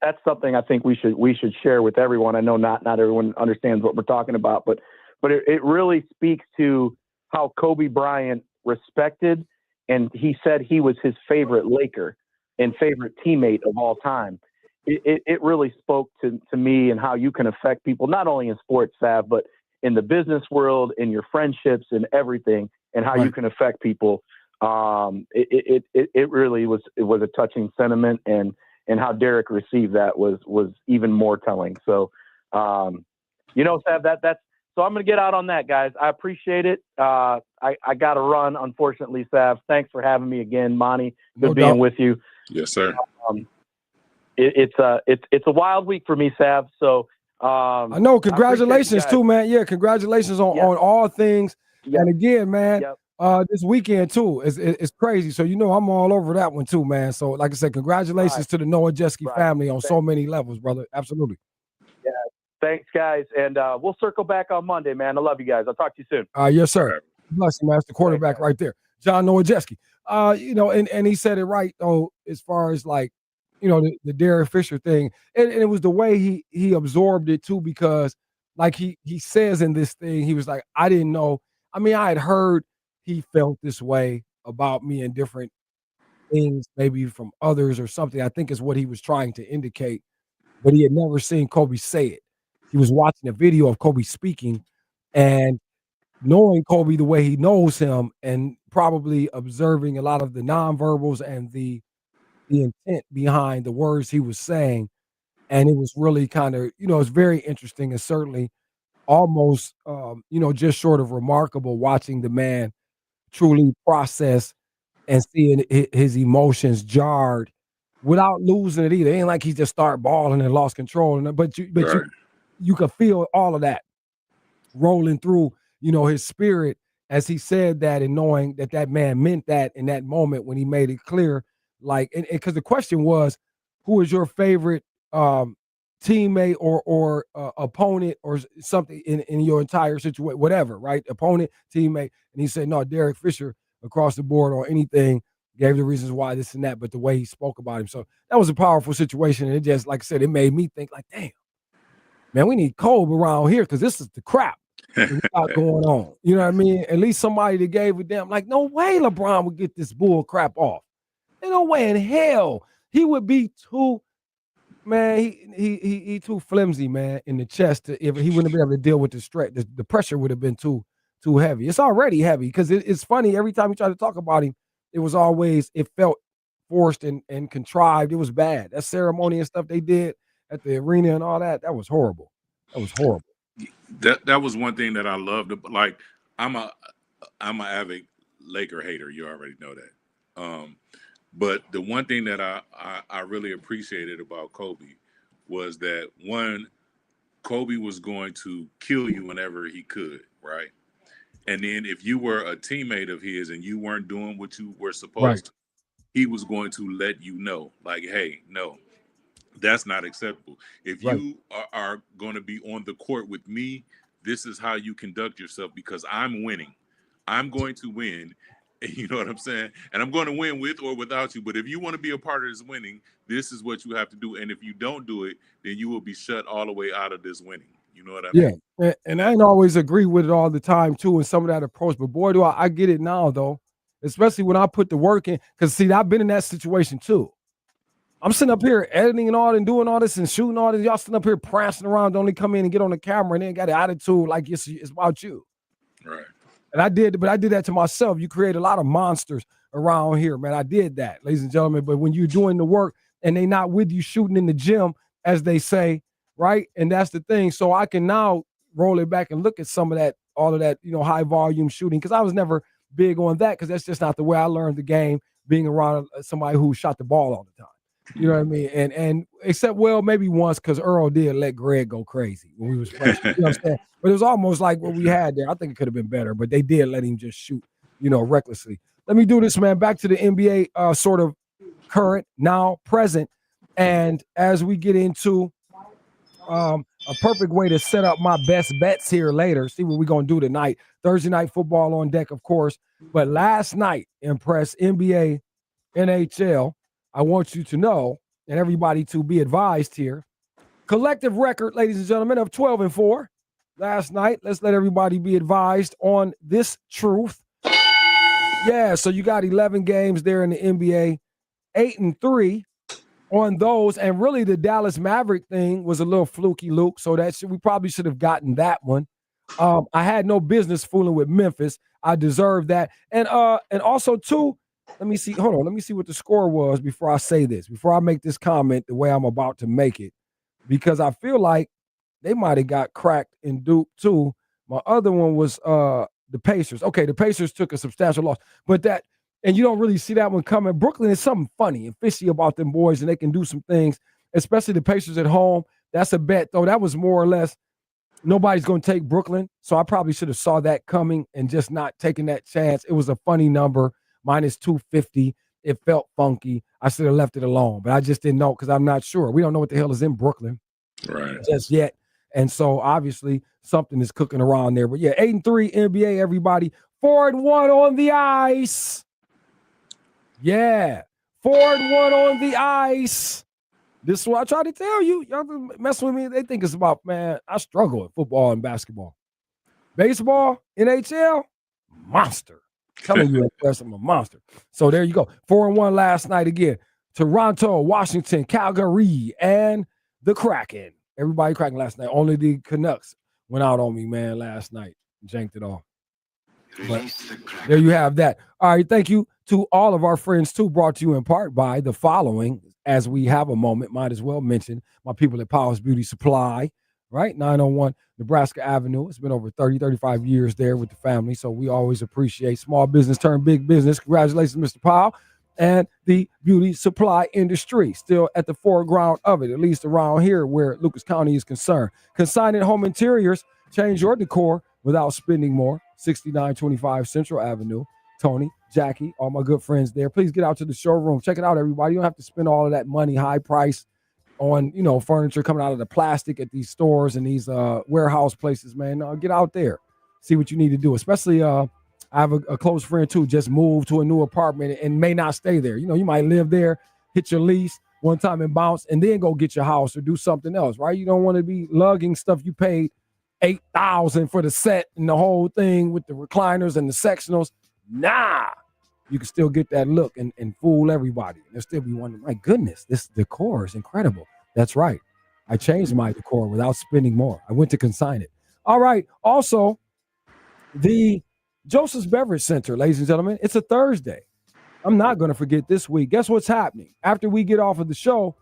that's something I think we should share with everyone. I know not everyone understands what we're talking about, but it really speaks to how Kobe Bryant respected, and he said he was his favorite Laker and favorite teammate of all time. It really spoke to me and how you can affect people, not only in sports, Sav, but in the business world, in your friendships and everything, and how you can affect people. It really was a touching sentiment, and how Derek received that was even more telling. So, Sav, that's, so I'm going to get out on that, guys. I appreciate it. I got to run, unfortunately, Sav. Thanks for having me again, Monty. Good being with you. Yes, sir. It's a wild week for me, Sav. So I know. Congratulations too, man. Yeah, congratulations on all things. And again, man, this weekend too it's crazy. So I'm all over that one too, man. So like I said, congratulations to the Noah Jeske family on so many levels, brother. Absolutely. Yeah. Thanks, guys. And we'll circle back on Monday, man. I love you guys. I'll talk to you soon. Yes, sir. Bless you, man. That's the quarterback right there, John Noah Jeske. And he said it right though, as far as like, the Derek Fisher thing, and it was the way he absorbed it too, because like he says in this thing, he was like, I didn't know. I mean, I had heard he felt this way about me and different things, maybe from others or something, I think is what he was trying to indicate, but he had never seen Kobe say it. He was watching a video of Kobe speaking and knowing Kobe the way he knows him and probably observing a lot of the nonverbals and the intent behind the words he was saying. And it was really kind of, it's very interesting and certainly almost, just sort of remarkable watching the man truly process and seeing his emotions jarred without losing it either. It ain't like he just started balling and lost control. But you could feel all of that rolling through, his spirit as he said that, and knowing that man meant that in that moment when he made it clear. Like, and because the question was, who is your favorite teammate or opponent or something in your entire situation, whatever, right? Opponent, teammate. And he said, no, Derek Fisher across the board or anything, gave the reasons why this and that, but the way he spoke about him. So that was a powerful situation. And it just, like I said, it made me think like, damn, man, we need Kobe around here because this is the crap that we got going on. You know what I mean? At least somebody that gave a damn, like, no way LeBron would get this bull crap off. There's no way in hell he would be too, man, he too flimsy, man, in the chest. If he wouldn't be able to deal with the stress, the pressure would have been too heavy. It's already heavy because it's funny. Every time you try to talk about him, it felt forced and contrived. It was bad. That ceremony and stuff they did at the arena and all that was horrible. That was horrible. That was one thing that I loved. Like, I'm an avid Laker hater. You already know that. But the one thing that I really appreciated about Kobe was that, one, Kobe was going to kill you whenever he could, right? And then if you were a teammate of his and you weren't doing what you were supposed to, he was going to let you know, like, hey, no, that's not acceptable. If you are going to be on the court with me, this is how you conduct yourself because I'm winning. I'm going to win. You know what I'm saying? And I'm going to win with or without you. But if you want to be a part of this winning, this is what you have to do. And if you don't do it, then you will be shut all the way out of this winning. You know what I mean? Yeah. And I didn't always agree with it all the time, too, and some of that approach. But boy, do I get it now, though, especially when I put the work in. Because, see, I've been in that situation, too. I'm sitting up here editing and all and doing all this and shooting all this. Y'all sitting up here prancing around, only come in and get on the camera and then got an attitude like it's about you. Right. And I did that to myself. You create a lot of monsters around here, man. I did that, ladies and gentlemen. But when you're doing the work and they not with you shooting in the gym, as they say, right? And that's the thing. So I can now roll it back and look at some of that, all of that, high volume shooting. Because I was never big on that because that's just not the way I learned the game, being around somebody who shot the ball all the time. You know what I mean? And except, well, maybe once because Earl did let Greg go crazy when we was playing. You know what I'm saying? But it was almost like what we had there. I think it could have been better, but they did let him just shoot, recklessly. Let me do this, man. Back to the NBA sort of current, now, present. And as we get into a perfect way to set up my best bets here later, see what we're going to do tonight. Thursday night football on deck, of course. But last night, Impress, NBA, NHL, I want you to know, and everybody to be advised here, collective record, ladies and gentlemen, of 12-4 last night. Let's let everybody be advised on this truth. Yeah, so you got 11 games there in the NBA, 8-3 on those, and really the Dallas Maverick thing was a little fluky, Luke, so we probably should have gotten that one. I had no business fooling with Memphis. I deserved that. And also, too, let me see. Hold on. Let me see what the score was before I say this, before I make this comment the way I'm about to make it, because I feel like they might have got cracked in Duke too. My other one was the Pacers. Okay, the Pacers took a substantial loss, and you don't really see that one coming. Brooklyn is something funny and fishy about them boys, and they can do some things, especially the Pacers at home. That's a bet, though. That was more or less nobody's going to take Brooklyn, so I probably should have saw that coming and just not taking that chance. It was a funny number, minus 250. It felt funky. I should have left it alone, but I just didn't know because I'm not sure. We don't know what the hell is in Brooklyn just yet. And so obviously something is cooking around there. But yeah, 8-3 NBA, everybody. 4-1 on the ice. Yeah, 4-1 on the ice. This is what I try to tell you. Y'all mess with me. They think it's about, man, I struggle with football and basketball. Baseball, NHL, monster. Telling you, I'm a monster. So there you go. 4-1 last night again. Toronto, Washington, Calgary, and the Kraken. Everybody cracking last night. Only the Canucks went out on me, man, last night. Janked it all. But there you have that. All right, thank you to all of our friends, too, brought to you in part by the following. As we have a moment, might as well mention my people at Powers Beauty Supply, right? 901 Nebraska Avenue. It's been over 30, 35 years there with the family, so we always appreciate small business turn big business. Congratulations, Mr. Powell, and the beauty supply industry. Still at the foreground of it, at least around here where Lucas County is concerned. Consignment Home Interiors, change your decor without spending more. 6925 Central Avenue. Tony, Jackie, all my good friends there. Please get out to the showroom. Check it out, everybody. You don't have to spend all of that money, high price on, furniture coming out of the plastic at these stores and these warehouse places, man. Get out there. See what you need to do. Especially, I have a close friend, too, just moved to a new apartment and may not stay there. You might live there, hit your lease one time and bounce, and then go get your house or do something else, right? You don't want to be lugging stuff you paid $8,000 for the set and the whole thing with the recliners and the sectionals. Nah, you can still get that look and fool everybody. They'll still be wondering, my goodness, this decor is incredible. That's right. I changed my decor without spending more. I went to consign it. All right. Also, the Joseph's Beverage Center, ladies and gentlemen, it's a Thursday. I'm not going to forget this week. Guess what's happening? After we get off of the show,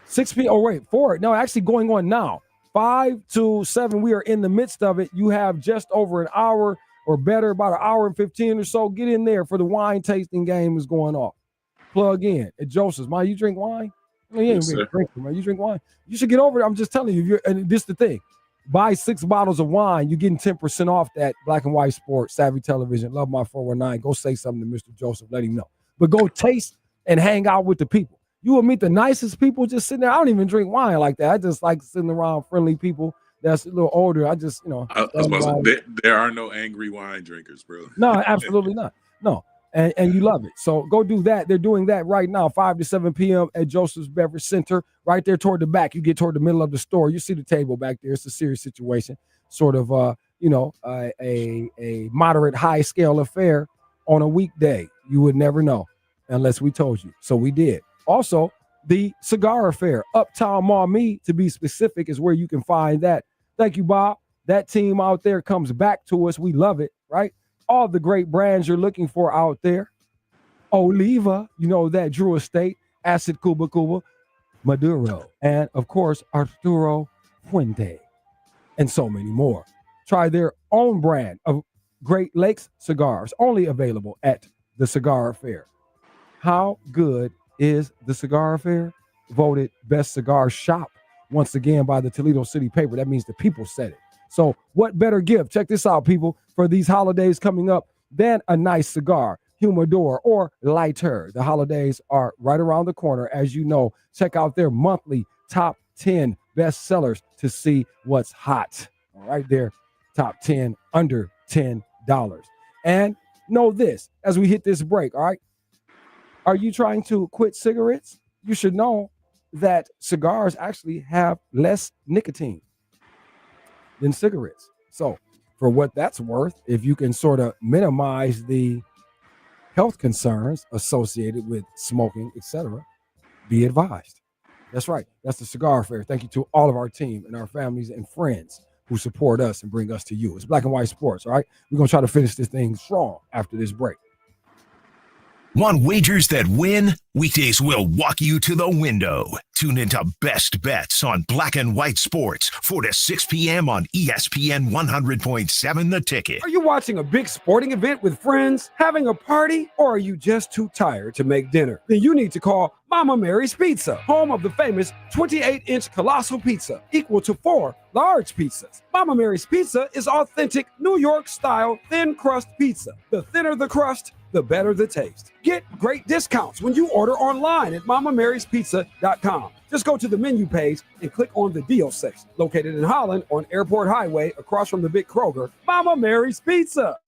6 p.m. Oh, wait, 4. No, actually going on now. 5 to 7, we are in the midst of it. You have just over an hour or better, about an hour and 15 or so. Get in there for the wine tasting game is going off. Plug in at Joseph's. Man, you drink wine? You ain't Yes, really sir. drinking, man. You drink wine? You should get over it. I'm just telling you. And this is the thing. Buy 6 bottles of wine. You're getting 10% off that Black and White Sports, Savvy Television, Love My 419. Go say something to Mr. Joseph. Let him know. But go taste and hang out with the people. You will meet the nicest people just sitting there. I don't even drink wine like that. I just like sitting around friendly people that's a little older. I just, I was about to say, there are no angry wine drinkers, bro. No, absolutely not. No. And you love it. So go do that. They're doing that right now, 5 to 7 p.m. at Joseph's Beverage Center, right there toward the back. You get toward the middle of the store. You see the table back there. It's a serious situation, sort of, a moderate high scale affair on a weekday. You would never know unless we told you. So we did. Also, the cigar affair, Uptown Mall Me, to be specific, is where you can find that. Thank you, Bob. That team out there comes back to us. We love it, right? All the great brands you're looking for out there. Oliva, that Drew Estate, Acid Cuba, Maduro, and, of course, Arturo Fuente, and so many more. Try their own brand of Great Lakes cigars, only available at the Cigar Affair. How good is the Cigar Affair? Voted best cigar shop once again by the Toledo City paper. That means the people said it. So what better gift, check this out, people, for these holidays coming up than a nice cigar, humidor, or lighter. The holidays are right around the corner. As you know, check out their monthly top 10 best sellers to see what's hot. All right, there, top 10 under $10. And know this, as we hit this break, all right? Are you trying to quit cigarettes? You should know that cigars actually have less nicotine than cigarettes. So for what that's worth, if you can sort of minimize the health concerns associated with smoking, etc., be advised. That's right. That's the Cigar Affair. Thank you to all of our team and our families and friends who support us and bring us to you. It's Black and White Sports, all right? We're going to try to finish this thing strong after this break. Want wagers that win? Weekdays will walk you to the window. Tune into Best Bets on Black and White Sports, 4 to 6 p.m. on ESPN 100.7 The Ticket. Are you watching a big sporting event with friends, having a party, or are you just too tired to make dinner? Then you need to call Mama Mary's Pizza, home of the famous 28-inch colossal pizza, equal to 4 large pizzas. Mama Mary's Pizza is authentic New York-style thin crust pizza. The thinner the crust, the better the taste. Get great discounts when you order online at MamaMarysPizza.com. Just go to the menu page and click on the deal section. Located in Holland on Airport Highway across from the Big Kroger, Mama Mary's Pizza.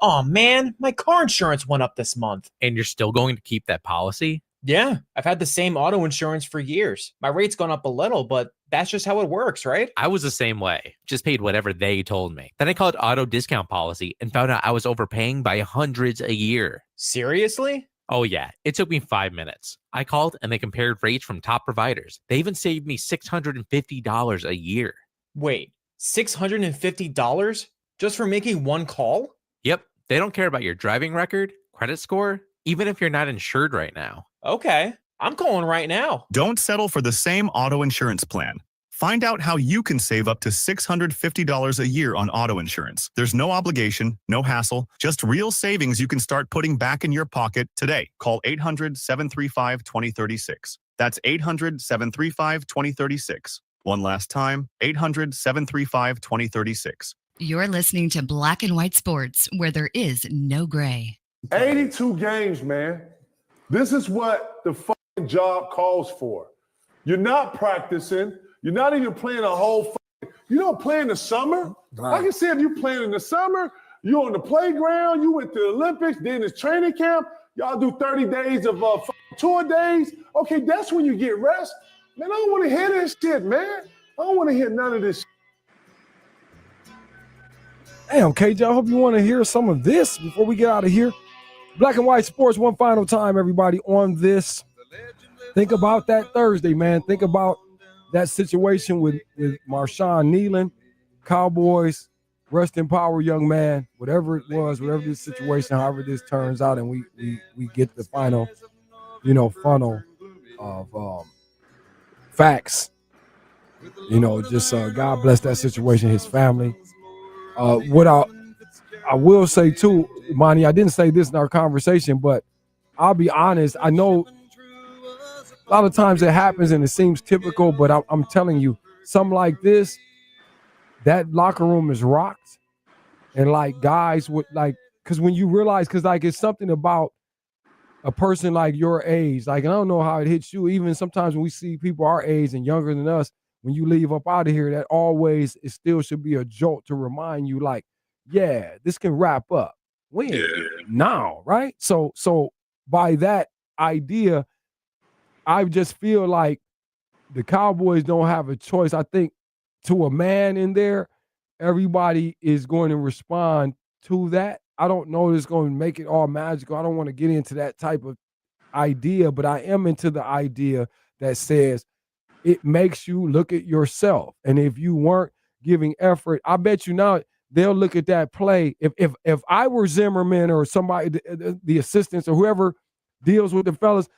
Oh man, my car insurance went up this month. And you're still going to keep that policy? Yeah, I've had the same auto insurance for years. My rate's gone up a little, but that's just how it works, right? I was the same way. Just paid whatever they told me. Then I called auto discount policy and found out I was overpaying by hundreds a year. Seriously? Oh yeah, it took me 5 minutes. I called and they compared rates from top providers. They even saved me $650 a year. Wait, $650 just for making one call? Yep, they don't care about your driving record, credit score, even if you're not insured right now. Okay, I'm calling right now. Don't settle for the same auto insurance plan. Find out how you can save up to $650 a year on auto insurance. There's no obligation, no hassle, just real savings you can start putting back in your pocket today. Call 800-735-2036. That's 800-735-2036. One last time, 800-735-2036. You're listening to Black and White Sports, where there is no gray. 82 games, man. This is what the fucking job calls for. You're not practicing. You're not even playing a whole you don't play in the summer. Right. I can see if you playing in the summer, you on the playground, you went to the Olympics, then it's training camp. Y'all do 30 days of tour days. Okay, that's when you get rest. Man, I don't want to hear this shit, man. I don't want to hear none of this shit. Damn, KJ, I hope you want to hear some of this before we get out of here. Black and White Sports, one final time, everybody, on this. Think about that Thursday, man. Think about that situation with Marshawn Kneeland, Cowboys, rest in power, young man, whatever it was, whatever this situation, however this turns out, and we get the final, funnel of facts. Just God bless that situation, his family. What I will say too, Monty, I didn't say this in our conversation, but I'll be honest. I know a lot of times it happens and it seems typical, but I'm telling you, something like this, that locker room is rocked. And like guys would because when you realize, it's something about a person like your age, and I don't know how it hits you, even sometimes when we see people our age and younger than us, when you leave up out of here, that always, it still should be a jolt to remind you, yeah, this can wrap up. When? Yeah. Now, right? So by that idea, I just feel like the Cowboys don't have a choice. I think to a man in there, everybody is going to respond to that. I don't know if it's going to make it all magical. I don't want to get into that type of idea, but I am into the idea that says it makes you look at yourself. And if you weren't giving effort, I bet you now they'll look at that play. If I were Zimmerman or somebody, the assistants or whoever deals with the fellas,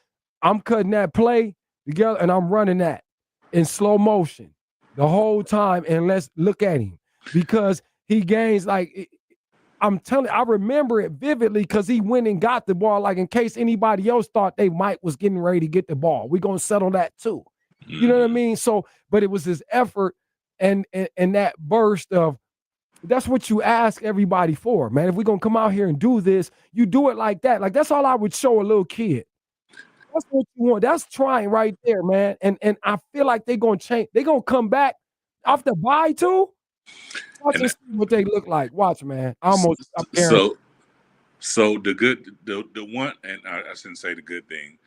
I'm cutting that play together and I'm running that in slow motion the whole time. And let's look at him because he gains I'm telling you, I remember it vividly because he went and got the ball, in case anybody else thought they might was getting ready to get the ball. We're going to settle that too. You know what I mean? So, but it was his effort and that burst of, that's what you ask everybody for, man. If we're going to come out here and do this, you do it like that. That's all I would show a little kid. That's what you want. That's trying right there, man. And I feel like they're going to change. They're going to come back off the bye too. Watch and see what they look like. Watch, man. So the one, and I shouldn't say the good thing.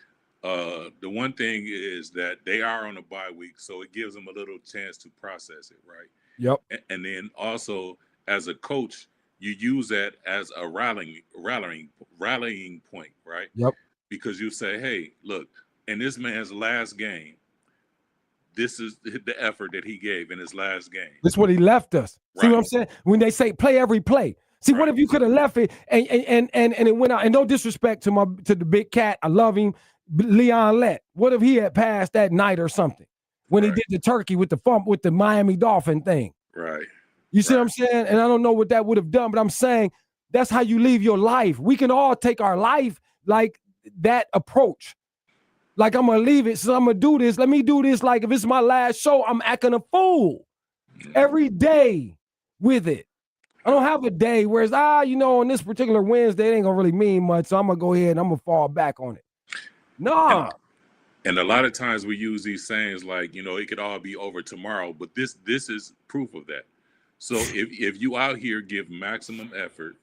The one thing is that they are on a bye week, so it gives them a little chance to process it, right? Yep. And then also, as a coach, you use that as a rallying point, right? Yep. Because you say, hey, look, in this man's last game, this is the effort that he gave in his last game. This is what he left us. Right. See what I'm saying? When they say play every play. See, what if you could have left it and it went out? And no disrespect to the big cat, I love him, Leon Lett. What if he had passed that night or something when he did the turkey with the Miami Dolphin thing? Right. You see what I'm saying? And I don't know what that would have done, but I'm saying that's how you live your life. We can all take our life like that approach. I'm going to leave it, so I'm going to do this. Let me do this. If it's my last show, I'm acting a fool every day with it. I don't have a day where it's, on this particular Wednesday, it ain't going to really mean much, so I'm going to go ahead and I'm going to fall back on it. Nah. And a lot of times we use these sayings it could all be over tomorrow, but this is proof of that. So if you out here give maximum effort,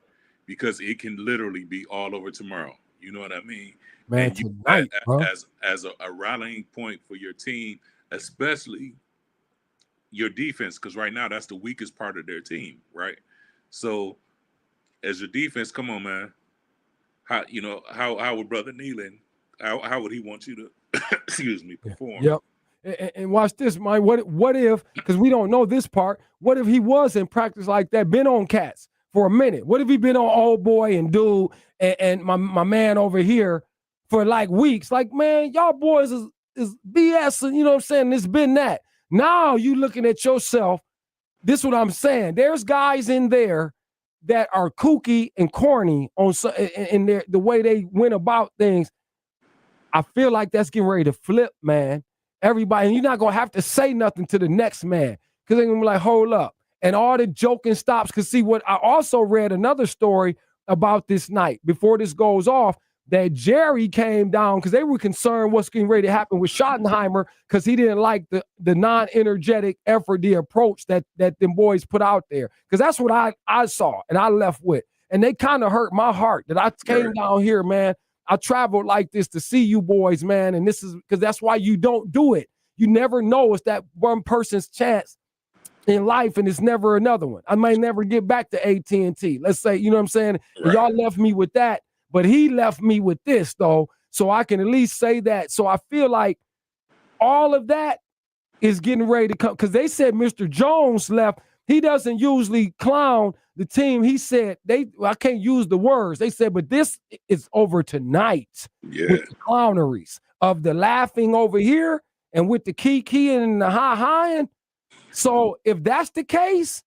because it can literally be all over tomorrow. You know what I mean? Man, and you, tonight, as a rallying point for your team, especially your defense, because right now that's the weakest part of their team, right? So as your defense, come on, man. How would Brother Kneeland, how would he want you to perform? Yep. And watch this, Mike. What if, because we don't know this part, what if he was in practice like that, been on cats for a minute? What if he been on old boy and dude and my man over here for weeks? Man, y'all boys is BS, and you know what I'm saying? It's been that. Now you looking at yourself. This is what I'm saying. There's guys in there that are kooky and corny on in the way they went about things. I feel like that's getting ready to flip, man. Everybody, and you're not gonna have to say nothing to the next man because they're gonna be like, hold up. And all the joking stops. Because see, what I also read another story about this night before this goes off, that Jerry came down because they were concerned what's getting ready to happen with Schottenheimer because he didn't like the non-energetic effort, the approach that them boys put out there. Because that's what I saw and I left with. And they kind of hurt my heart that I came down here, man. I traveled like this to see you boys, man. And this is because that's why you don't do it. You never know it's that one person's chance in life, and it's never another one. I might never get back to AT&T. Let's say, you know what I'm saying? Right. Y'all left me with that, but he left me with this, though, so I can at least say that. So I feel like all of that is getting ready to come because they said Mr. Jones left. He doesn't usually clown the team. He said I can't use the words. They said, but this is over tonight with the clowneries of the laughing over here and with the key and the hi-hi. So if that's the case,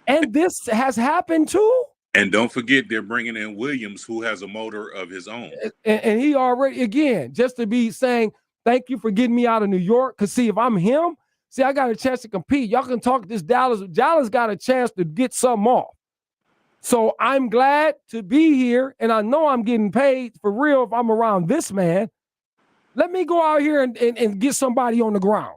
and this has happened too. And don't forget they're bringing in Williams, who has a motor of his own. And he already, again, just to be saying, thank you for getting me out of New York. Because see, if I'm him, I got a chance to compete. Y'all can talk this Dallas. Dallas got a chance to get something off. So I'm glad to be here. And I know I'm getting paid for real if I'm around this man. Let me go out here and get somebody on the ground.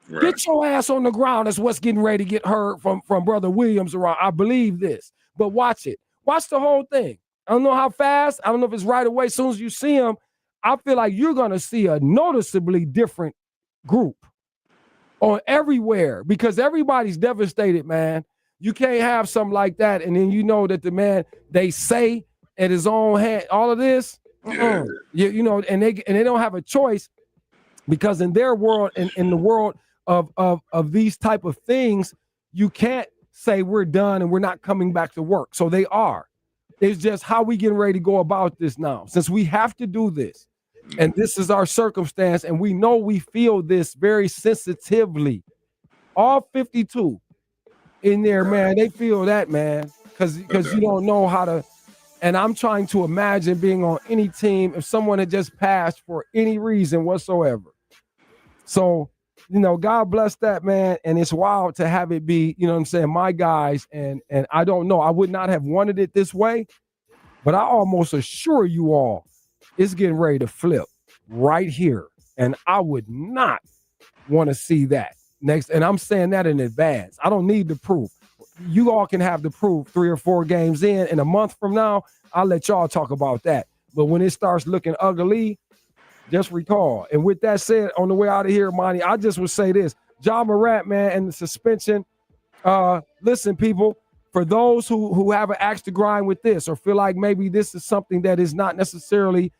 Right. Get your ass on the ground. That's what's getting ready to get heard from Brother Williams around. I believe this. But watch it. Watch the whole thing. I don't know how fast. I don't know if it's right away. As soon as you see him, I feel like you're going to see a noticeably different group on everywhere because everybody's devastated, man. You can't have something like that. And then you know that the man, they say at his own hand, all of this, you know, and they don't have a choice because in their world, in the world of these type of things, you can't say we're done and we're not coming back to work. So they are. It's just how we getting ready to go about this now. Since we have to do this, and this is our circumstance, and we know we feel this very sensitively. All 52 in there, man, they feel that, man, because you don't know how to. And I'm trying to imagine being on any team if someone had just passed for any reason whatsoever. So, you know, God bless that, man. And it's wild to have it be, you know what I'm saying, my guys. And I don't know. I would not have wanted it this way, but I almost assure you all it's getting ready to flip right here. And I would not want to see that next. And I'm saying that in advance. I don't need the proof. You all can have the proof 3 or 4 games in a month from now. I'll let y'all talk about that. But when it starts looking ugly, just recall. And with that said, on the way out of here, Monty, I just would say this. Ja Morant, man, and the suspension. Listen, people, for those who have an axe to grind with this or feel like maybe this is something that is not necessarily,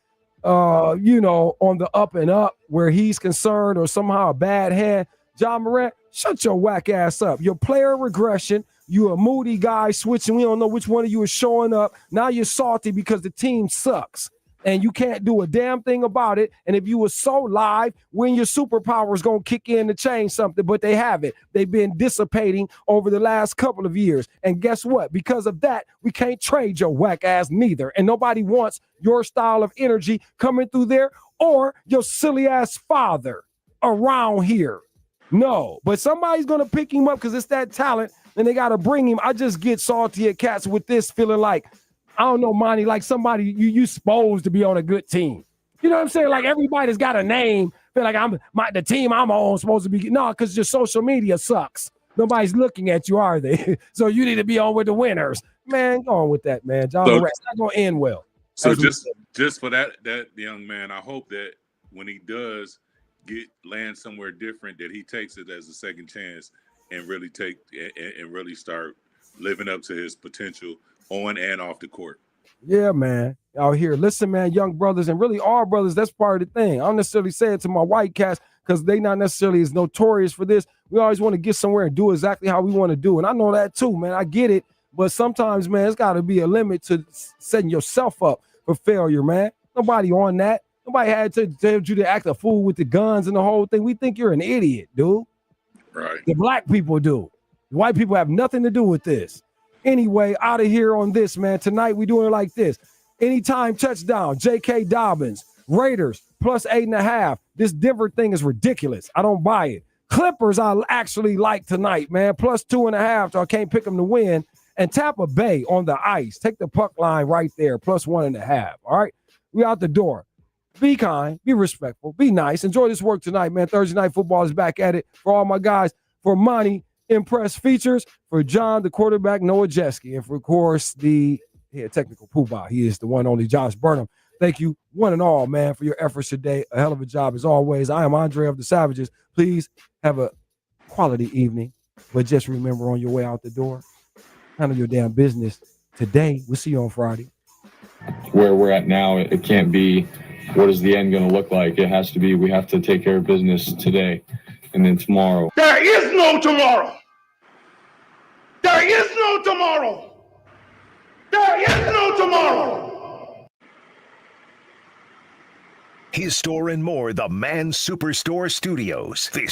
you know, on the up and up where he's concerned or somehow a bad hand, Ja Morant, shut your whack ass up. Your player regression. You a moody guy switching. We don't know which one of you is showing up. Now you're salty because the team sucks. And you can't do a damn thing about it. And if you were so live, when your superpowers going to kick in to change something, but they haven't. They've been dissipating over the last couple of years. And guess what? Because of that, we can't trade your whack ass neither. And nobody wants your style of energy coming through there or your silly ass father around here. No, but somebody's going to pick him up because it's that talent and they got to bring him. I just get salty at cats with this feeling like, I don't know, Monty, like somebody you supposed to be on a good team. You know what I'm saying? Like everybody's got a name. Feel like the team I'm on supposed to be. No, because your social media sucks. Nobody's looking at you, are they? So you need to be on with the winners. Man, go on with that, man. John Morant's not going to end well. So just for that young man, I hope that when he does land somewhere different, that he takes it as a second chance and really really start living up to his potential on and off the court. Yeah, man. Out here. Listen, man, young brothers and really all brothers, that's part of the thing. I don't necessarily say it to my white cats because they not necessarily as notorious for this. We always want to get somewhere and do exactly how we want to do. And I know that too, man. I get it. But sometimes, man, it's got to be a limit to setting yourself up for failure, man. Nobody on that. Nobody had to tell you to act a fool with the guns and the whole thing. We think you're an idiot, dude. Right. The black people do. The white people have nothing to do with this. Anyway, out of here on this, man. Tonight we doing it like this. Anytime touchdown, J.K. Dobbins, Raiders plus 8.5. This Denver thing is ridiculous. I don't buy it. Clippers I actually like tonight, man. Plus 2.5, so I can't pick them to win. And Tampa Bay on the ice. Take the puck line right there, plus 1.5. All right, we out the door. Be kind, be respectful, be nice. Enjoy this work tonight, man. Thursday Night Football is back at it. For all my guys, for Monty, Impress Features, for John, the quarterback, Noah Jeske, and for, of course, the technical poobah. He is the one only Josh Burnham. Thank you, one and all, man, for your efforts today. A hell of a job as always. I am Andre of the Savages. Please have a quality evening, but just remember on your way out the door, handle your damn business today. We'll see you on Friday. Where we're at now, it can't be what is the end going to look like. It has to be we have to take care of business today and then tomorrow. There is no tomorrow. There is no tomorrow. There is no tomorrow. His Store and More, the Man Superstore Studios. This